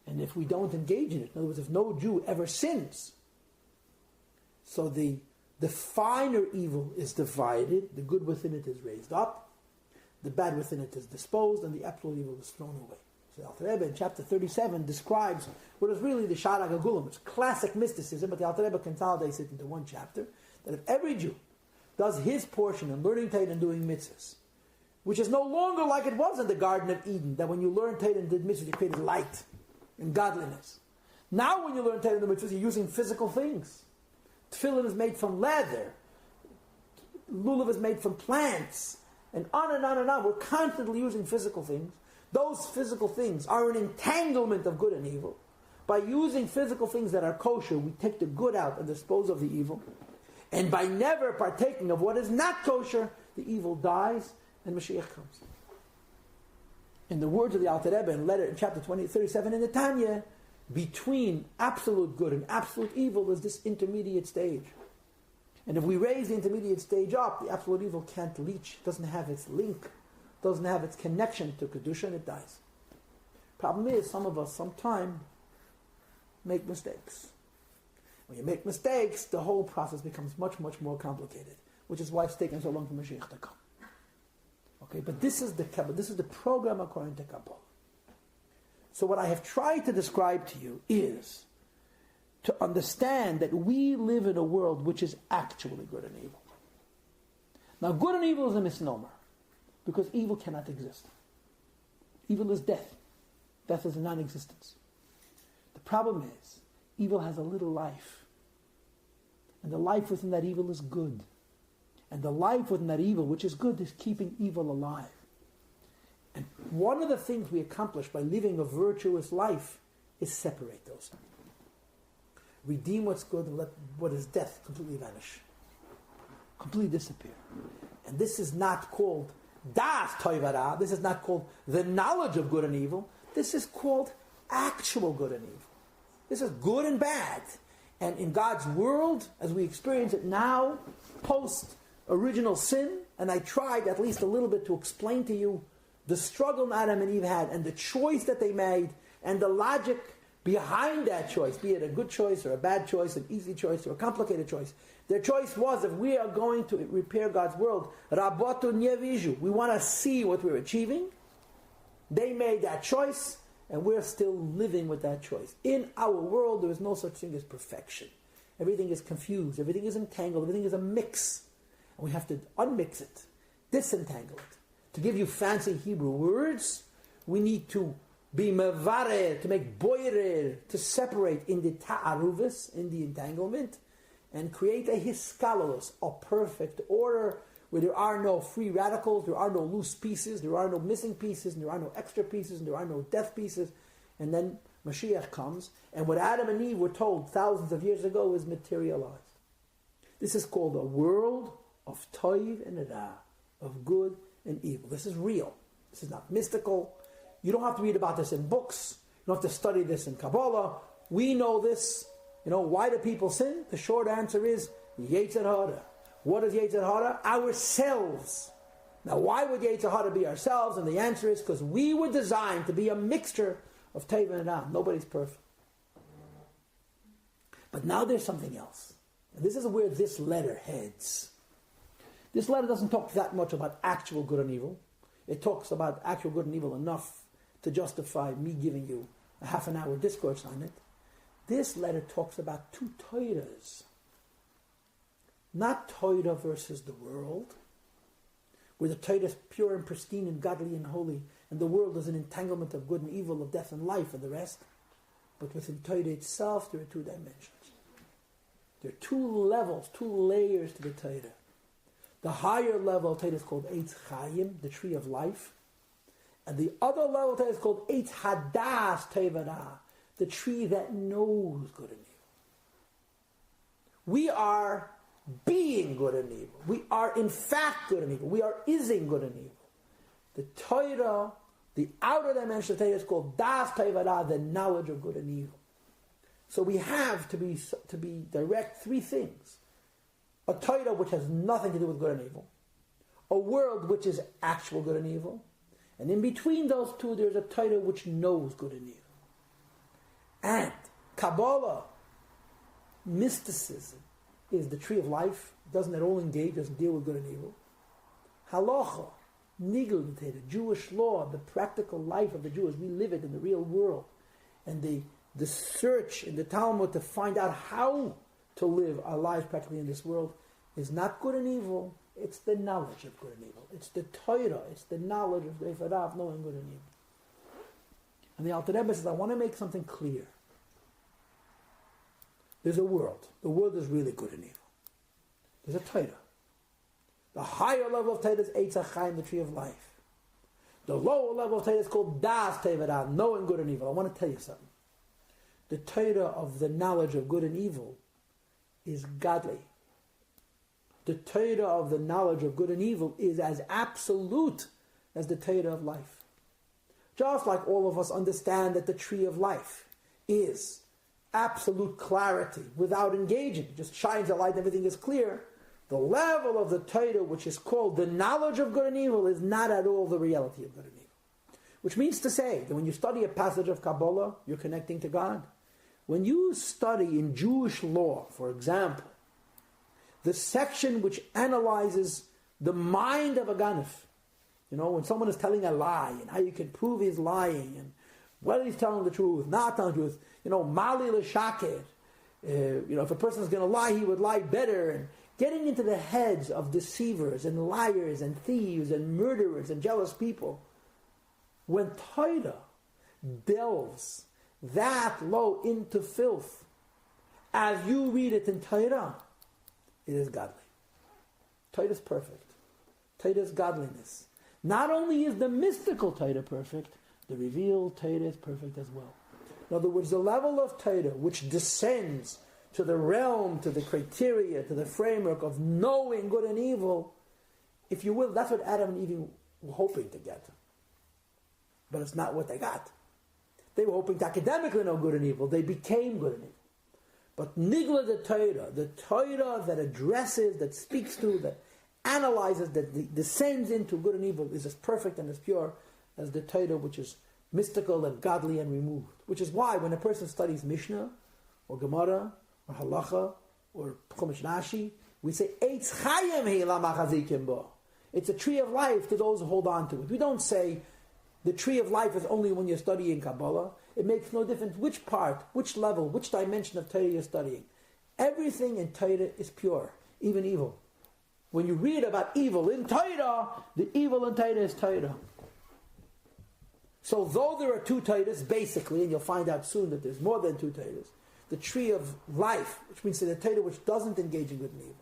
And if we don't engage in it, in other words, if no Jew ever sins, so the finer evil is divided, the good within it is raised up, the bad within it is disposed, and the absolute evil is thrown away. So Alter Rebbe in chapter 37 describes what is really the Shara Gagulim. It's classic mysticism, but the Alter Rebbe consolidates it into one chapter, that if every Jew does his portion in learning Torah and doing mitzvahs, which is no longer like it was in the Garden of Eden, that when you learn Torah and did mitzvahs, you created light and godliness. Now when you learn Torah and the mitzvahs, you're using physical things. Tefillin is made from leather. Lulav is made from plants. And on and on and on. We're constantly using physical things. Those physical things are an entanglement of good and evil. By using physical things that are kosher, we take the good out and dispose of the evil. And by never partaking of what is not kosher, the evil dies and Mashiach comes. In the words of the Alter Rebbe in letter in chapter 37 in the Tanya, between absolute good and absolute evil is this intermediate stage. And if we raise the intermediate stage up, the absolute evil can't leach, doesn't have its link, doesn't have its connection to Kedusha, and it dies. Problem is, some of us, sometime, make mistakes. When you make mistakes, the whole process becomes much, much more complicated, which is why it's taken so long for Mashiach to come. Okay, but this is the program according to Kabbalah. So what I have tried to describe to you is to understand that we live in a world which is actually good and evil. Now, good and evil is a misnomer, because evil cannot exist. Evil is death. Death is a non-existence. The problem is, evil has a little life. And the life within that evil is good. And the life within that evil, which is good, is keeping evil alive. And one of the things we accomplish by living a virtuous life is separate those. Redeem what's good and let what is death completely vanish. Completely disappear. And this is not called das toivara. This is not called the knowledge of good and evil. This is called actual good and evil. This is good and bad. And in God's world, as we experience it now, post original sin, and I tried at least a little bit to explain to you the struggle Adam and Eve had, and the choice that they made, and the logic behind that choice, be it a good choice or a bad choice, an easy choice or a complicated choice. Their choice was, if we are going to repair God's world, Rabatu Nyeviju, we want to see what we're achieving. They made that choice, and we're still living with that choice. In our world, there is no such thing as perfection. Everything is confused, everything is entangled, everything is a mix. And we have to unmix it, disentangle it. To give you fancy Hebrew words, we need to be mevarer, to make boirer, to separate in the ta'aruvis, in the entanglement, and create a hiskalos, a perfect order, where there are no free radicals, there are no loose pieces, there are no missing pieces, and there are no extra pieces, and there are no death pieces. And then Mashiach comes, and what Adam and Eve were told thousands of years ago is materialized. This is called a world of toiv and ra, of good and evil. This is real. This is not mystical. You don't have to read about this in books. You don't have to study this in Kabbalah. We know this. Why do people sin? The short answer is Yetzer Hara. What is Yetzer Hara? Ourselves. Now, why would Yetzer Hara be ourselves? And the answer is because we were designed to be a mixture of Teva and Ram. Nobody's perfect. But now there's something else. And this is where this letter heads. This letter doesn't talk that much about actual good and evil. It talks about actual good and evil enough to justify me giving you a half an hour discourse on it. This letter talks about two Torahs. Not Torah versus the world, where the Torah is pure and pristine and godly and holy, and the world is an entanglement of good and evil, of death and life and the rest. But within Torah itself, there are two dimensions. There are two levels, two layers to the Torah. The higher level of Torah is called Eitz Chaim, the tree of life. And the other level of Torah is called Eitz Hadas Tevara, the tree that knows good and evil. We are being good and evil. We are in fact good and evil. We are ising good and evil. The Torah, the outer dimension of Torah is called Das Tevara, the knowledge of good and evil. So we have to be direct three things. A Torah which has nothing to do with good and evil. A world which is actual good and evil. And in between those two, there's a Torah which knows good and evil. And Kabbalah, mysticism, is the tree of life. Doesn't at all engage, doesn't deal with good and evil. Halacha, nigel, Jewish law, the practical life of the Jews. We live it in the real world. And the search in the Talmud to find out how to live our lives practically in this world is not good and evil. It's the knowledge of good and evil. It's the Torah. It's the knowledge of knowing good and evil. And the Alter Rebbe says, I want to make something clear. There's a world. The world is really good and evil. There's a Torah. The higher level of Torah is Eitz HaChaim, the tree of life. The lower level of Torah is called Das Tevara, knowing good and evil. I want to tell you something. The Torah of the knowledge of good and evil is godly. The Torah of the knowledge of good and evil is as absolute as the Torah of life. Just like all of us understand that the tree of life is absolute clarity without engaging, it just shines a light and everything is clear. The level of the Torah, which is called the knowledge of good and evil, is not at all the reality of good and evil. Which means to say that when you study a passage of Kabbalah, you're connecting to God. When you study in Jewish law, for example, the section which analyzes the mind of a ganif, when someone is telling a lie and how you can prove he's lying and whether he's telling the truth, not telling the truth, mali l'shakir, if a person is going to lie, he would lie better, and getting into the heads of deceivers and liars and thieves and murderers and jealous people. When Torah delves that low into filth, as you read it in Torah, it is godly. Torah is perfect. Torah is godliness. Not only is the mystical Torah perfect, the revealed Torah is perfect as well. In other words, the level of Torah which descends to the realm, to the criteria, to the framework of knowing good and evil, if you will, that's what Adam and Eve were hoping to get. But it's not what they got. They were hoping to academically know good and evil. They became good and evil. But Nigla the Torah that addresses, that speaks to, that analyzes, that descends into good and evil, is as perfect and as pure as the Torah which is mystical and godly and removed. Which is why when a person studies Mishnah, or Gemara, or Halacha, or Chumash Rashi, we say, Eitz Chayim hi lamachazikim bo. It's a tree of life to those who hold on to it. We don't say the tree of life is only when you're studying Kabbalah. It makes no difference which part, which level, which dimension of Torah you're studying. Everything in Torah is pure, even evil. When you read about evil in Torah, the evil in Torah is Torah. So though there are two Torahs, basically, and you'll find out soon that there's more than two Torahs, the tree of life, which means the Torah which doesn't engage in good and evil,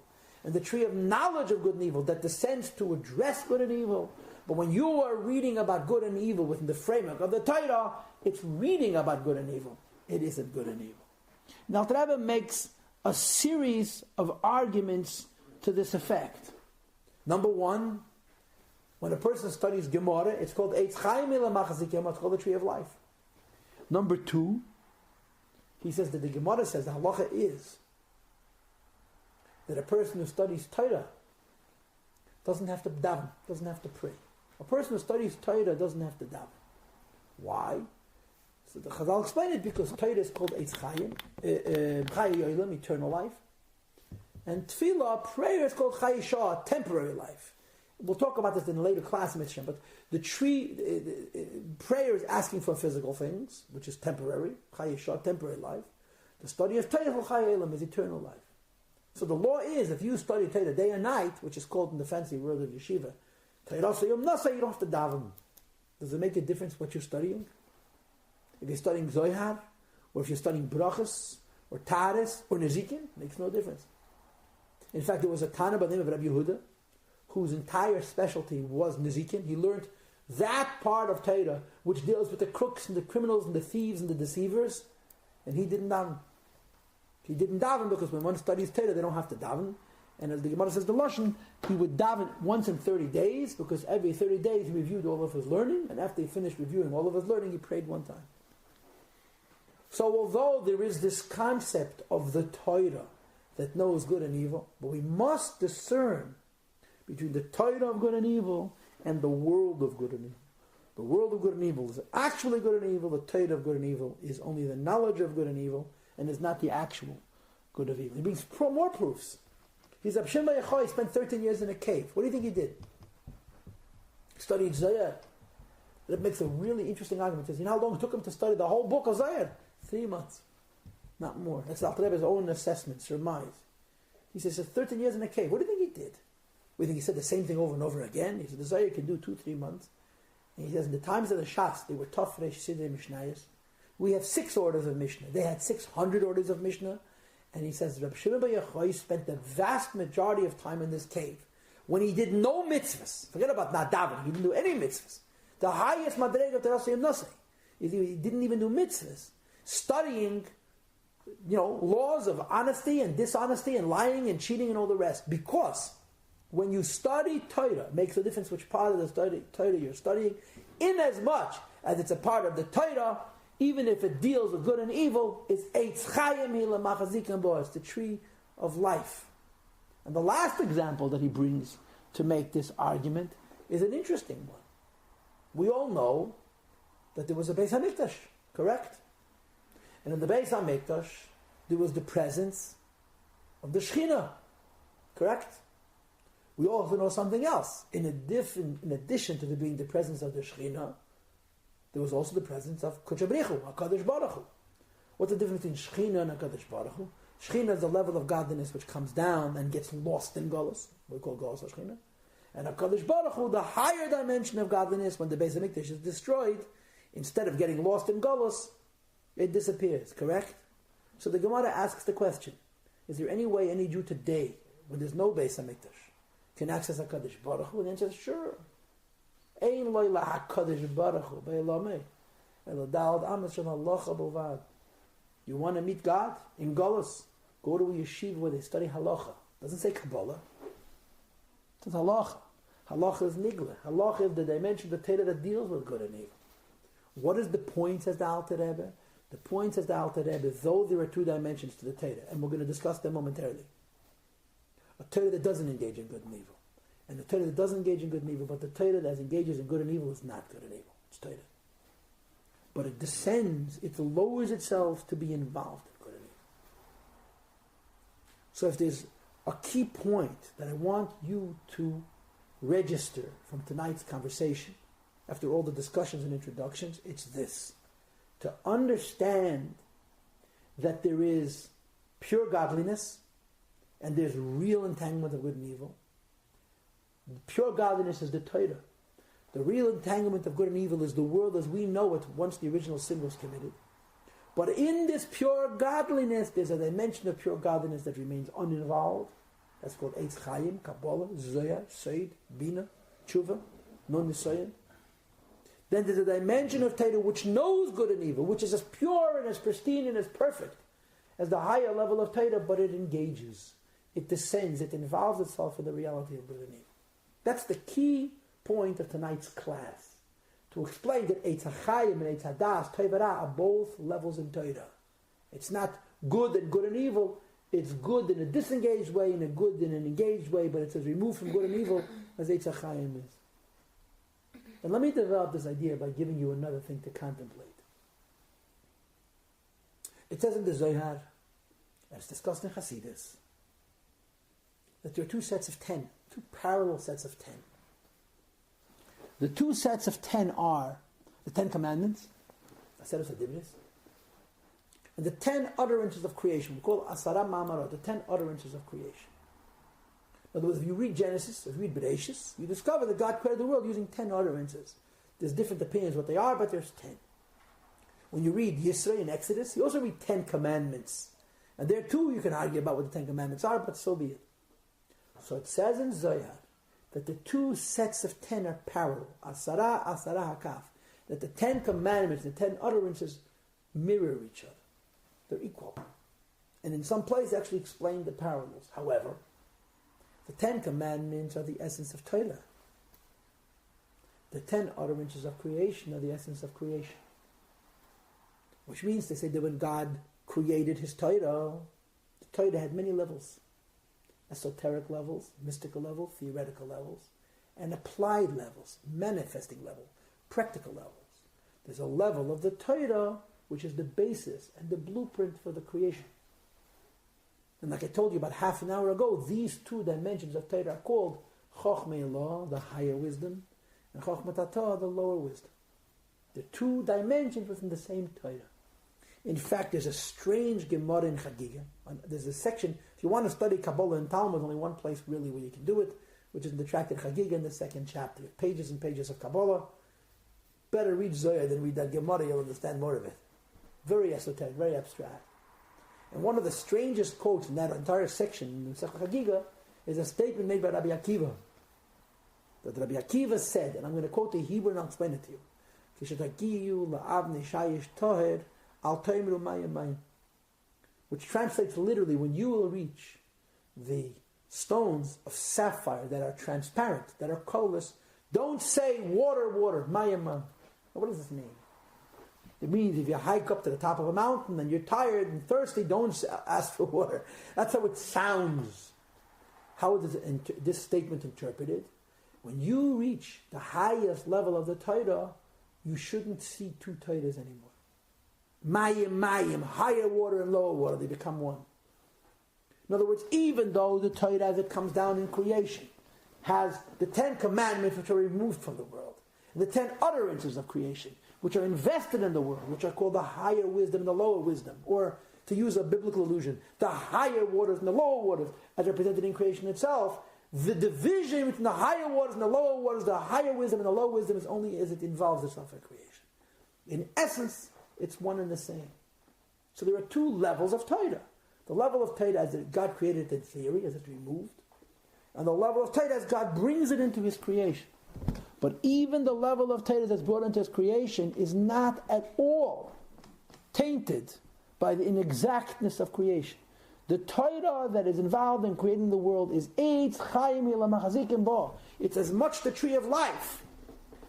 and the tree of knowledge of good and evil that descends to address good and evil. But when you are reading about good and evil within the framework of the Torah, it's reading about good and evil. It isn't good and evil. Now, the Rebbe makes a series of arguments to this effect. Number one, when a person studies Gemara, it's called Eitz Chayim Machazikim, it's called the tree of life. Number two, he says that the Gemara says the halacha is that a person who studies Torah doesn't have to daven, doesn't have to pray. A person who studies Torah doesn't have to daven. Why? So the Chazal explain it because Torah is called Eitz Chayim, Chayim Yoilim, eternal life. And Tefillah, prayer, is called Chayim Shah, temporary life. We'll talk about this in a later class, Mitzvah, but the tree, prayer is asking for physical things, which is temporary, Chayim Shah, temporary life. The study of Torah, Chayim Yoilim, is eternal life. So the law is, if you study Torah day and night, which is called in the fancy word of yeshiva, Torah Yom Nasa, you don't have to daven. Does it make a difference what you're studying? If you're studying Zohar, or if you're studying Brachas, or Tares, or Nezikin, makes no difference. In fact, there was a Tana by the name of Rabbi Yehuda, whose entire specialty was Nezikin. He learned that part of Torah, which deals with the crooks and the criminals and the thieves and the deceivers, and he didn't daven. He didn't daven because when one studies Torah, they don't have to daven. And as the Gemara says, the Lashon, he would daven once in 30 days, because every 30 days he reviewed all of his learning, and after he finished reviewing all of his learning, he prayed one time. So although there is this concept of the Torah that knows good and evil, but we must discern between the Torah of good and evil and the world of good and evil. The world of good and evil is actually good and evil. The Torah of good and evil is only the knowledge of good and evil, and is not the actual good of evil. He brings more proofs. He's Reb Shimon Bar Yochai, spent 13 years in a cave. What do you think he did? He studied Zohar. That makes a really interesting argument. He says, you know how long it took him to study the whole book of Zohar? 3 months. Not more. That's Alter Rebbe's own assessment, surmise. He says, 13 years in a cave. What do you think he did? We think he said the same thing over and over again. He said, the Zohar can do 2-3 months. And he says, in the times of the Shas, they were tough, Resh Sidrei Mishnayos. We have 6 orders of Mishnah. They had 600 orders of Mishnah. And he says, Reb Shimon Bar Yochai spent the vast majority of time in this cave when he did no mitzvahs. Forget about not davening. He didn't do any mitzvahs. The highest madrega of Torah Yom Nasa. He didn't even do mitzvahs. Studying, laws of honesty and dishonesty and lying and cheating and all the rest. Because when you study Torah, it makes a difference which part of the Torah you're studying, in as much as it's a part of the Torah, even if it deals with good and evil, it's Eitz Chayim hi lamachazikim bo. It's the tree of life. And the last example that he brings to make this argument is an interesting one. We all know that there was a Beis Hamikdash, correct? And in the Beis HaMikdash, there was the presence of the Shekhinah. Correct? We also know something else. In addition to there being the presence of the Shekhinah, there was also the presence of Hakodesh Baruch Hu. What's the difference between Shekhinah and Hakodesh Baruch Hu? Shekhinah is the level of godliness which comes down and gets lost in Golus. We call Golus Shekhinah. And Hakodesh Baruch Hu, the higher dimension of godliness, when the Beis HaMikdash is destroyed, instead of getting lost in Golus, it disappears. Correct? So the Gemara asks the question, is there any way any Jew today, when there's no Beis HaMikdash, can access HaKadosh Baruch Hu? And the answer is sure. Ein loy la HaKadosh Baruch Hu be'elamei. Elo da'od amas shel halacha b'lvad. You want to meet God in Golus? Go to a yeshiva where they study halacha. Doesn't say Kabbalah. It says halacha. Halacha is nigla. Halacha is the dimension of the Torah that deals with good and evil. What is the point, says the Alter Rebbe? The point, says the Alter Rebbe, though there are two dimensions to the Torah, and we're going to discuss them momentarily. A Torah that doesn't engage in good and evil. And the Torah that doesn't engage in good and evil, but the Torah that engages in good and evil is not good and evil. It's Torah. But it descends, it lowers itself to be involved in good and evil. So if there's a key point that I want you to register from tonight's conversation, after all the discussions and introductions, it's this. To understand that there is pure godliness and there's real entanglement of good and evil. Pure godliness is the Torah. The real entanglement of good and evil is the world as we know it once the original sin was committed. But in this pure godliness, there's a dimension of pure godliness that remains uninvolved. That's called Eitz Chaim, Kabbalah, Zoya, Seid, Bina, Tshuva, Non Nisayan. Then there's a dimension of Torah which knows good and evil, which is as pure and as pristine and as perfect as the higher level of Torah, but it engages, it descends, it involves itself in the reality of good and evil. That's the key point of tonight's class, to explain that Eitz HaChaim and Eitz HaDas, Toivara, are both levels in Torah. It's not good and evil, it's good in a disengaged way and a good in an engaged way, but it's as removed from good and evil as Eitz HaChaim is. And let me develop this idea by giving you another thing to contemplate. It says in the Zohar, as discussed in Hasidus, that there are two sets of 10, two parallel sets of 10. The two sets of 10 are the 10 Commandments, a set of Iggeres, and the 10 utterances of creation. We call Asara Ma'amarot, the 10 utterances of creation. In other words, if you read Genesis, if you read Bereshis, you discover that God created the world using 10 utterances. There's different opinions what they are, but there's 10. When you read Yisro in Exodus, you also read 10 commandments. And there too you can argue about what the 10 commandments are, but so be it. So it says in Zohar that the two sets of 10 are parallel. Asara hakaf. That the 10 commandments, the 10 utterances mirror each other. They're equal. And in some places actually explain the parallels. However, the 10 commandments are the essence of Torah. The 10 utterances of creation are the essence of creation. Which means they say that when God created His Torah, the Torah had many levels. Esoteric levels, mystical levels, theoretical levels, and applied levels, manifesting level, practical levels. There's a level of the Torah which is the basis and the blueprint for the creation. And like I told you about half an hour ago, these two dimensions of Torah are called Chochmei Law, the higher wisdom, and Chochmat Atah, the lower wisdom. The two dimensions within the same Torah. In fact, there's a strange Gemara in Chagiga. There's a section, if you want to study Kabbalah and Talmud, only one place really where you can do it, which is in the Tractate Chagiga in the second chapter. Pages and pages of Kabbalah. Better read Zohar than read that Gemara, you'll understand more of it. Very esoteric, very abstract. And one of the strangest quotes in that entire section in the Masechet Chagiga is a statement made by Rabbi Akiva. That Rabbi Akiva said, and I'm going to quote the Hebrew and I'll explain it to you. Which translates literally, when you will reach the stones of sapphire that are transparent, that are colorless, don't say water, water, mayim, mayim. What does this mean? It means if you hike up to the top of a mountain and you're tired and thirsty, don't ask for water. That's how it sounds. How is this statement interpreted? When you reach the highest level of the Torah, you shouldn't see two Torahs anymore. mayim, higher water and lower water, they become one. In other words, even though the Torah as it comes down in creation has the 10 commandments which are removed from the world, and the 10 utterances of creation which are invested in the world, which are called the higher wisdom and the lower wisdom, or to use a biblical allusion, the higher waters and the lower waters as represented in creation itself, the division between the higher waters and the lower waters, the higher wisdom and the lower wisdom, is only as it involves itself in creation. In essence, it's one and the same. So there are two levels of Torah. The level of Torah as God created it in theory, as it's removed, and the level of Torah as God brings it into His creation. But even the level of Torah that's brought into His creation is not at all tainted by the inexactness of creation. The Torah that is involved in creating the world is Eitz Chaim Machazikim Bo. It's as much the tree of life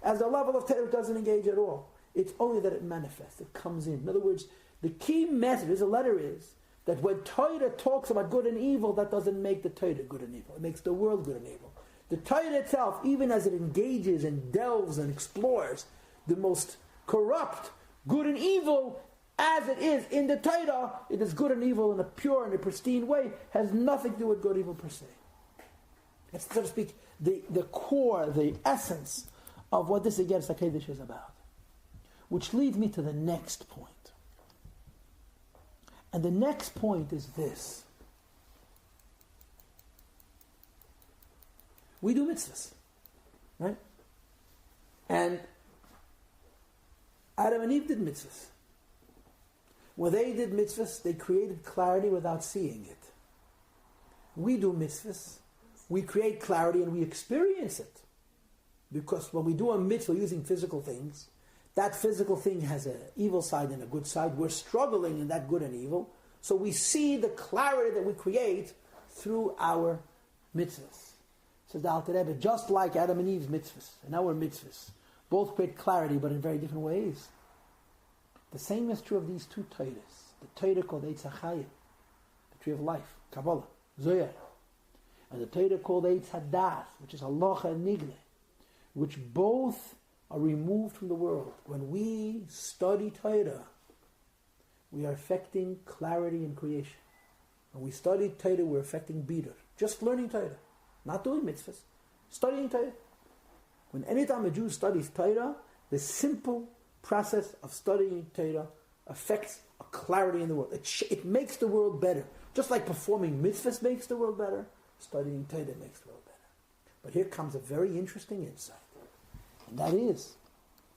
as the level of Torah doesn't engage at all. It's only that it manifests, it comes in. In other words, the key message of the letter is that when Torah talks about good and evil, that doesn't make the Torah good and evil. It makes the world good and evil. The Torah itself, even as it engages and delves and explores the most corrupt good and evil, as it is in the Torah, it is good and evil in a pure and a pristine way, has nothing to do with good and evil per se. It's, so to speak, the core, the essence of what this Iggeres Hakodesh is about. Which leads me to the next point. And the next point is this. We do mitzvahs, right? And Adam and Eve did mitzvahs. When they did mitzvahs, they created clarity without seeing it. We do mitzvahs, we create clarity and we experience it. Because when we do a mitzvah using physical things, that physical thing has an evil side and a good side. We're struggling in that good and evil. So we see the clarity that we create through our mitzvahs. Says the Alter Rebbe, just like Adam and Eve's mitzvahs and our mitzvahs, both create clarity but in very different ways. The same is true of these two Torahs. The Torah called Eitz HaChayim, the tree of life, Kabbalah, Zohar, and the Torah called Eitz HaDas, which is Halacha and Nigle, which both are removed from the world. When we study Torah, we are affecting clarity in creation. When we study Torah, we're affecting Bidur. Just learning Torah, not doing mitzvahs, studying Torah. When any time a Jew studies Torah, the simple process of studying Torah affects a clarity in the world. It makes the world better. Just like performing mitzvahs makes the world better, studying Torah makes the world better. But here comes a very interesting insight. And that is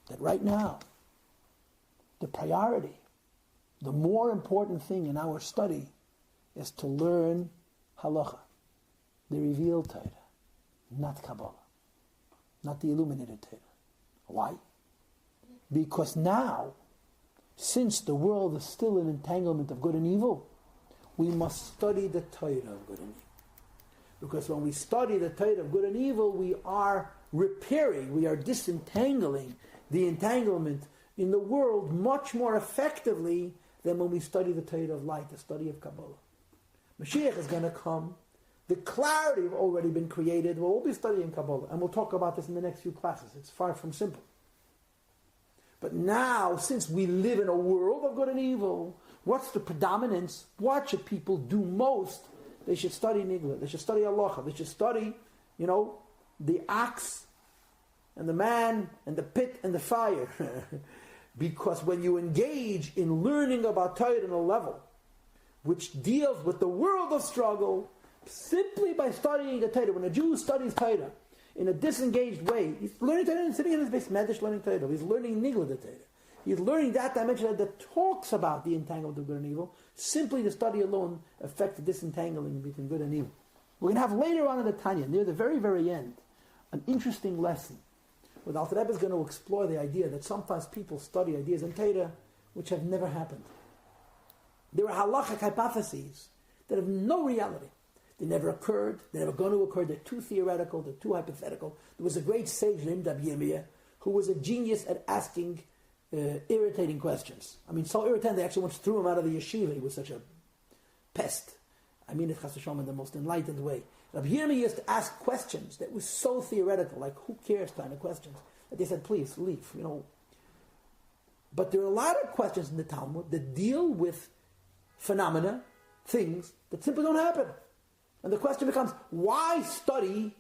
that right now, the priority, the more important thing in our study is to learn halacha, the revealed Torah, not Kabbalah, not the illuminated Torah. Why? Because now, since the world is still an entanglement of good and evil, we must study the Torah of good and evil. Because when we study the Torah of good and evil, we are repairing, we are disentangling the entanglement in the world much more effectively than when we study the Torah of light, the study of Kabbalah. Mashiach is going to come. The clarity has already been created. We'll all be studying Kabbalah, and we'll talk about this in the next few classes. It's far from simple. But now, since we live in a world of good and evil, what's the predominance? What should people do most? They should study Nigla. They should study Halacha. They should study, the ox and the man and the pit and the fire. Because when you engage in learning about Torah on a level which deals with the world of struggle, simply by studying the Torah, when a Jew studies Torah in a disengaged way, he's learning Torah and sitting in his base medrash learning Torah. He's learning Nigla the Torah. He's learning that dimension that talks about the entanglement of good and evil. Simply the study alone affects the disentangling between good and evil. We're going to have later on in the Tanya, near the very, very end, an interesting lesson where the Alter Rebbe is going to explore the idea that sometimes people study ideas in Torah which have never happened. There are halachic hypotheses that have no reality. They never occurred. They're never going to occur. They're too theoretical. They're too hypothetical. There was a great sage named Rabbi who was a genius at asking irritating questions. I mean, so irritating they actually once threw him out of the yeshiva. He was such a pest. I mean it chas v'shalom in the most enlightened way. Rabbi used to ask questions that were so theoretical, like who cares kind of questions, that they said, please leave. But there are a lot of questions in the Talmud that deal with phenomena, things that simply don't happen. And the question becomes, why study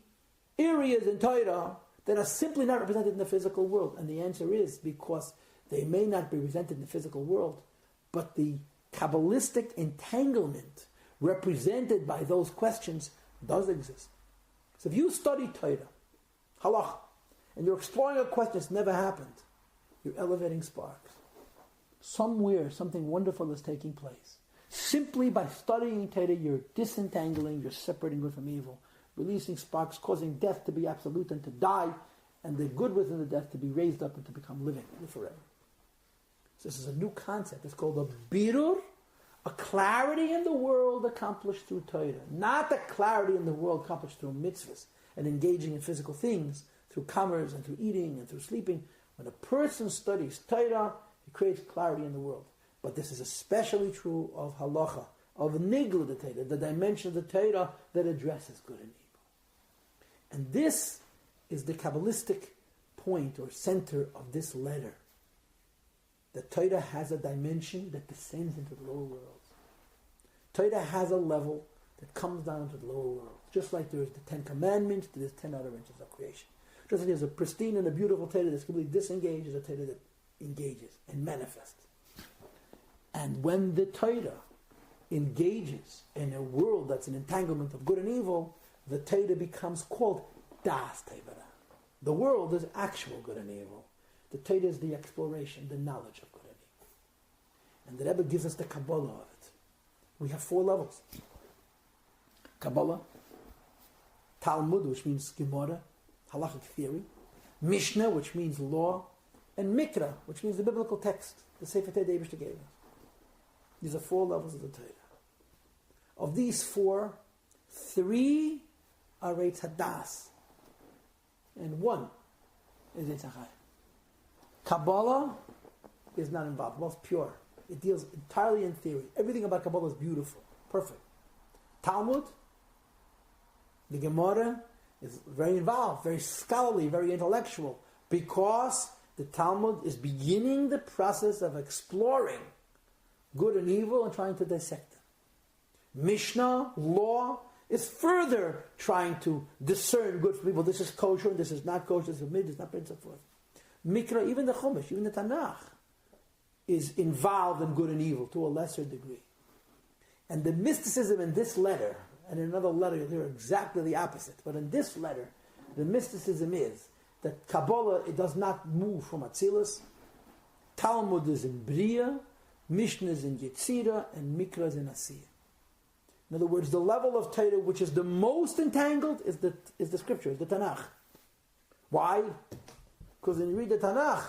areas in Torah that are simply not represented in the physical world? And the answer is because they may not be represented in the physical world, but the Kabbalistic entanglement represented by those questions does exist. So if you study Torah, halacha, and you're exploring a question that's never happened, you're elevating sparks. Somewhere, something wonderful is taking place. Simply by studying Torah, you're disentangling, you're separating good from evil, releasing sparks, causing death to be absolute and to die, and the good within the death to be raised up and to become living forever. So this is a new concept. It's called a birur, a clarity in the world accomplished through Torah. Not a clarity in the world accomplished through mitzvahs and engaging in physical things, through commerce and through eating and through sleeping. When a person studies Torah, he creates clarity in the world. But this is especially true of halacha, of nigla the Torah, the dimension of the Torah that addresses good and evil. And this is the Kabbalistic point or center of this letter. The Torah has a dimension that descends into the lower worlds. Torah has a level that comes down to the lower world. Just like there's the 10 Commandments, there's 10 other inches of creation. Just like there's a pristine and a beautiful Torah that's completely disengaged, there's a Torah that engages and manifests. And when the Torah engages in a world that's an entanglement of good and evil, the Torah becomes called Das Torah. The world is actual good and evil. The Torah is the exploration, the knowledge of good and evil. And the Rebbe gives us the Kabbalah of it. We have 4 levels. Kabbalah, Talmud, which means Gemara, halachic theory, Mishnah, which means law, and Mikra, which means the biblical text, the Sefer Torah David gave us. These are 4 levels of the Torah. Of these 4, 3 are Eitz Hadas, and 1 is Eitz Achai. Kabbalah is not involved. Kabbalah is pure. It deals entirely in theory. Everything about Kabbalah is beautiful, perfect. Talmud, the Gemara, is very involved, very scholarly, very intellectual, because the Talmud is beginning the process of exploring good and evil and trying to dissect them. Mishnah, law, is further trying to discern good from evil. This is kosher, this is not kosher, this is mid, this is not mid, and so forth. Mikra, even the Chumash, even the Tanakh, is involved in good and evil to a lesser degree. And the mysticism in this letter, and in another letter you'll hear exactly the opposite, but in this letter, the mysticism is that Kabbalah, it does not move from Atzilus, Talmud is in Bria, Mishnah is in Yetzirah, and Mikra is in Asiyah. In other words, the level of Torah which is the most entangled is the scripture, is the Tanakh. Why? Because when you read the Tanakh,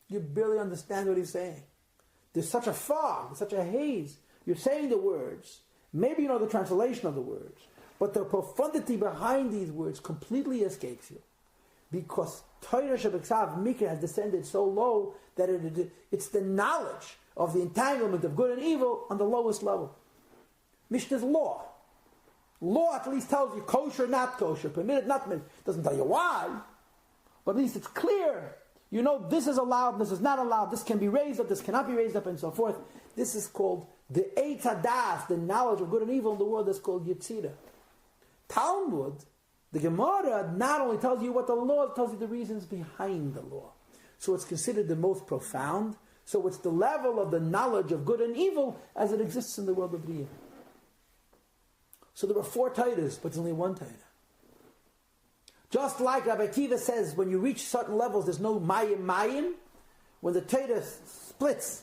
you barely understand what he's saying. There's such a fog, such a haze. You're saying the words, maybe you know the translation of the words, but the profundity behind these words completely escapes you. Because Torah Shebeksav Mikra has descended so low that it's the knowledge of the entanglement of good and evil on the lowest level. Mishnah's law. Law at least tells you kosher, not kosher, permitted, not permitted. Doesn't tell you why, but at least it's clear. You know this is allowed, this is not allowed, this can be raised up, this cannot be raised up, and so forth. This is called the Eitz Hadas, the knowledge of good and evil in the world, is called Yetzirah. Talmud, the Gemara, not only tells you what the law, it tells you the reasons behind the law. So it's considered the most profound. So it's the level of the knowledge of good and evil as it exists in the world of Bria. So there are 4 Torahs, but there's only 1 Torah. Just like Rabbi Akiva says, when you reach certain levels, there's no mayim. When the Torah splits,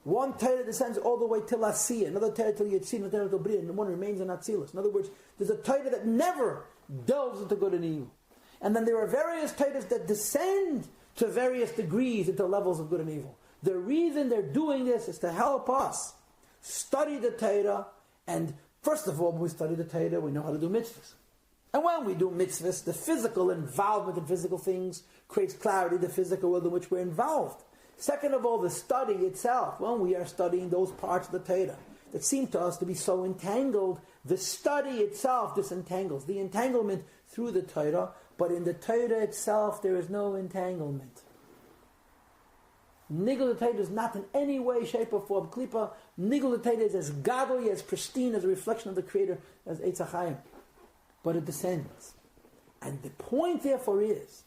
1 Torah descends all the way till Asiyah, another Torah till Yetzirah, another Torah till Bria, and one remains in Atzilus. In other words, there's a Torah that never delves into good and evil. And then there are various Torahs that descend to various degrees into levels of good and evil. The reason they're doing this is to help us study the Torah, and first of all, when we study the Torah, we know how to do mitzvahs. And when we do mitzvahs, the physical involvement in physical things creates clarity in the physical world in which we're involved. Second of all, the study itself, when we are studying those parts of the Torah that seem to us to be so entangled, the study itself disentangles. The entanglement through the Torah, but in the Torah itself there is no entanglement. Nigla Taita is not in any way, shape, or form klipa. Nigla Taita is as godly, as pristine, as a reflection of the Creator, as Eitz HaChaim. But it descends. And the point, therefore, is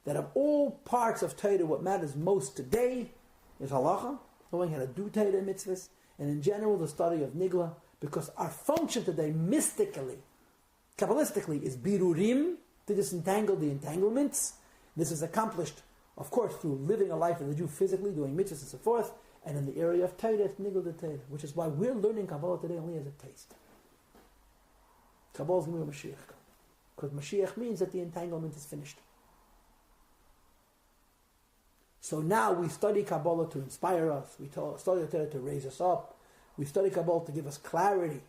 that of all parts of Taita, what matters most today is halacha, knowing how to do Taita mitzvahs, and in general, the study of Nigla, because our function today, mystically, Kabbalistically, is birurim, to disentangle the entanglements. This is accomplished, of course, through living a life of the Jew physically, doing mitzvahs and so forth, and in the area of Taita, it's Nigla de Taita, which is why we're learning Kabbalah today only as a taste. Kabbalah is going to be Mashiach. Because Mashiach means that the entanglement is finished. So now we study Kabbalah to inspire us. We study Torah to raise us up. We study Kabbalah to give us clarity.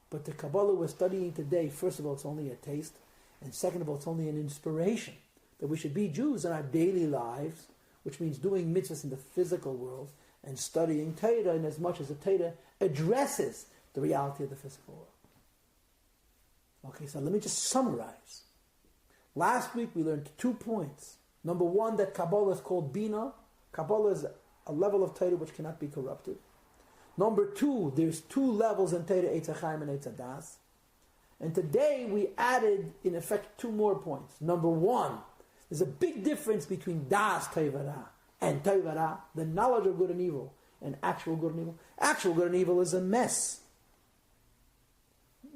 But the Kabbalah we're studying today, first of all, it's only a taste. And second of all, it's only an inspiration. That we should be Jews in our daily lives, which means doing mitzvahs in the physical world and studying Torah in as much as the Torah addresses the reality of the physical world. Okay, so let me just summarize. Last week we learned 2 points. Number one, that Kabbalah is called Bina. Kabbalah is a level of Torah which cannot be corrupted. Number two, there's 2 levels in Torah, Eitz HaChaim and Eitz HaDas. And today we added, in effect, 2 more points. Number one, there's a big difference between Das Tevara and Tevara, the knowledge of good and evil, and actual good and evil. Actual good and evil is a mess.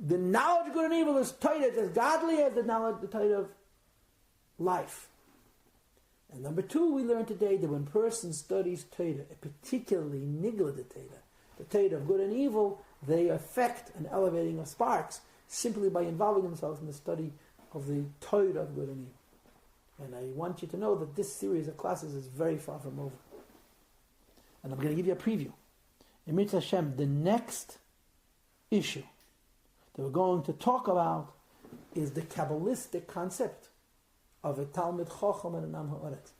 The knowledge of good and evil is Torah. It's as godly as the knowledge, the Torah of life. And number 2, we learned today that when a person studies Torah, particularly Nigla de Torah, the Torah of good and evil, they affect an elevating of sparks simply by involving themselves in the study of the Torah of good and evil. And I want you to know that this series of classes is very far from over. And I'm going to give you a preview. In Mitzvah Hashem, the next issue that we're going to talk about is the Kabbalistic concept of a Talmid Chacham and an Am Ha'aretz.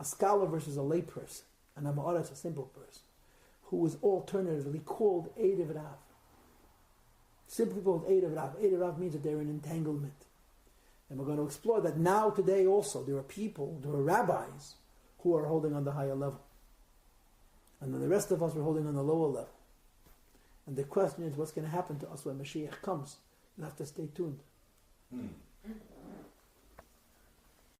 A scholar versus a lay person, an Am Ha'aretz, a simple person, who is alternatively called Eidev Rav. Simply called Eidev Rav. Eidev Rav means that they're in entanglement. And we're going to explore that now, today also, there are rabbis who are holding on the higher level. And then the rest of us are holding on the lower level. And the question is, what's going to happen to us when Mashiach comes? You'll have to stay tuned.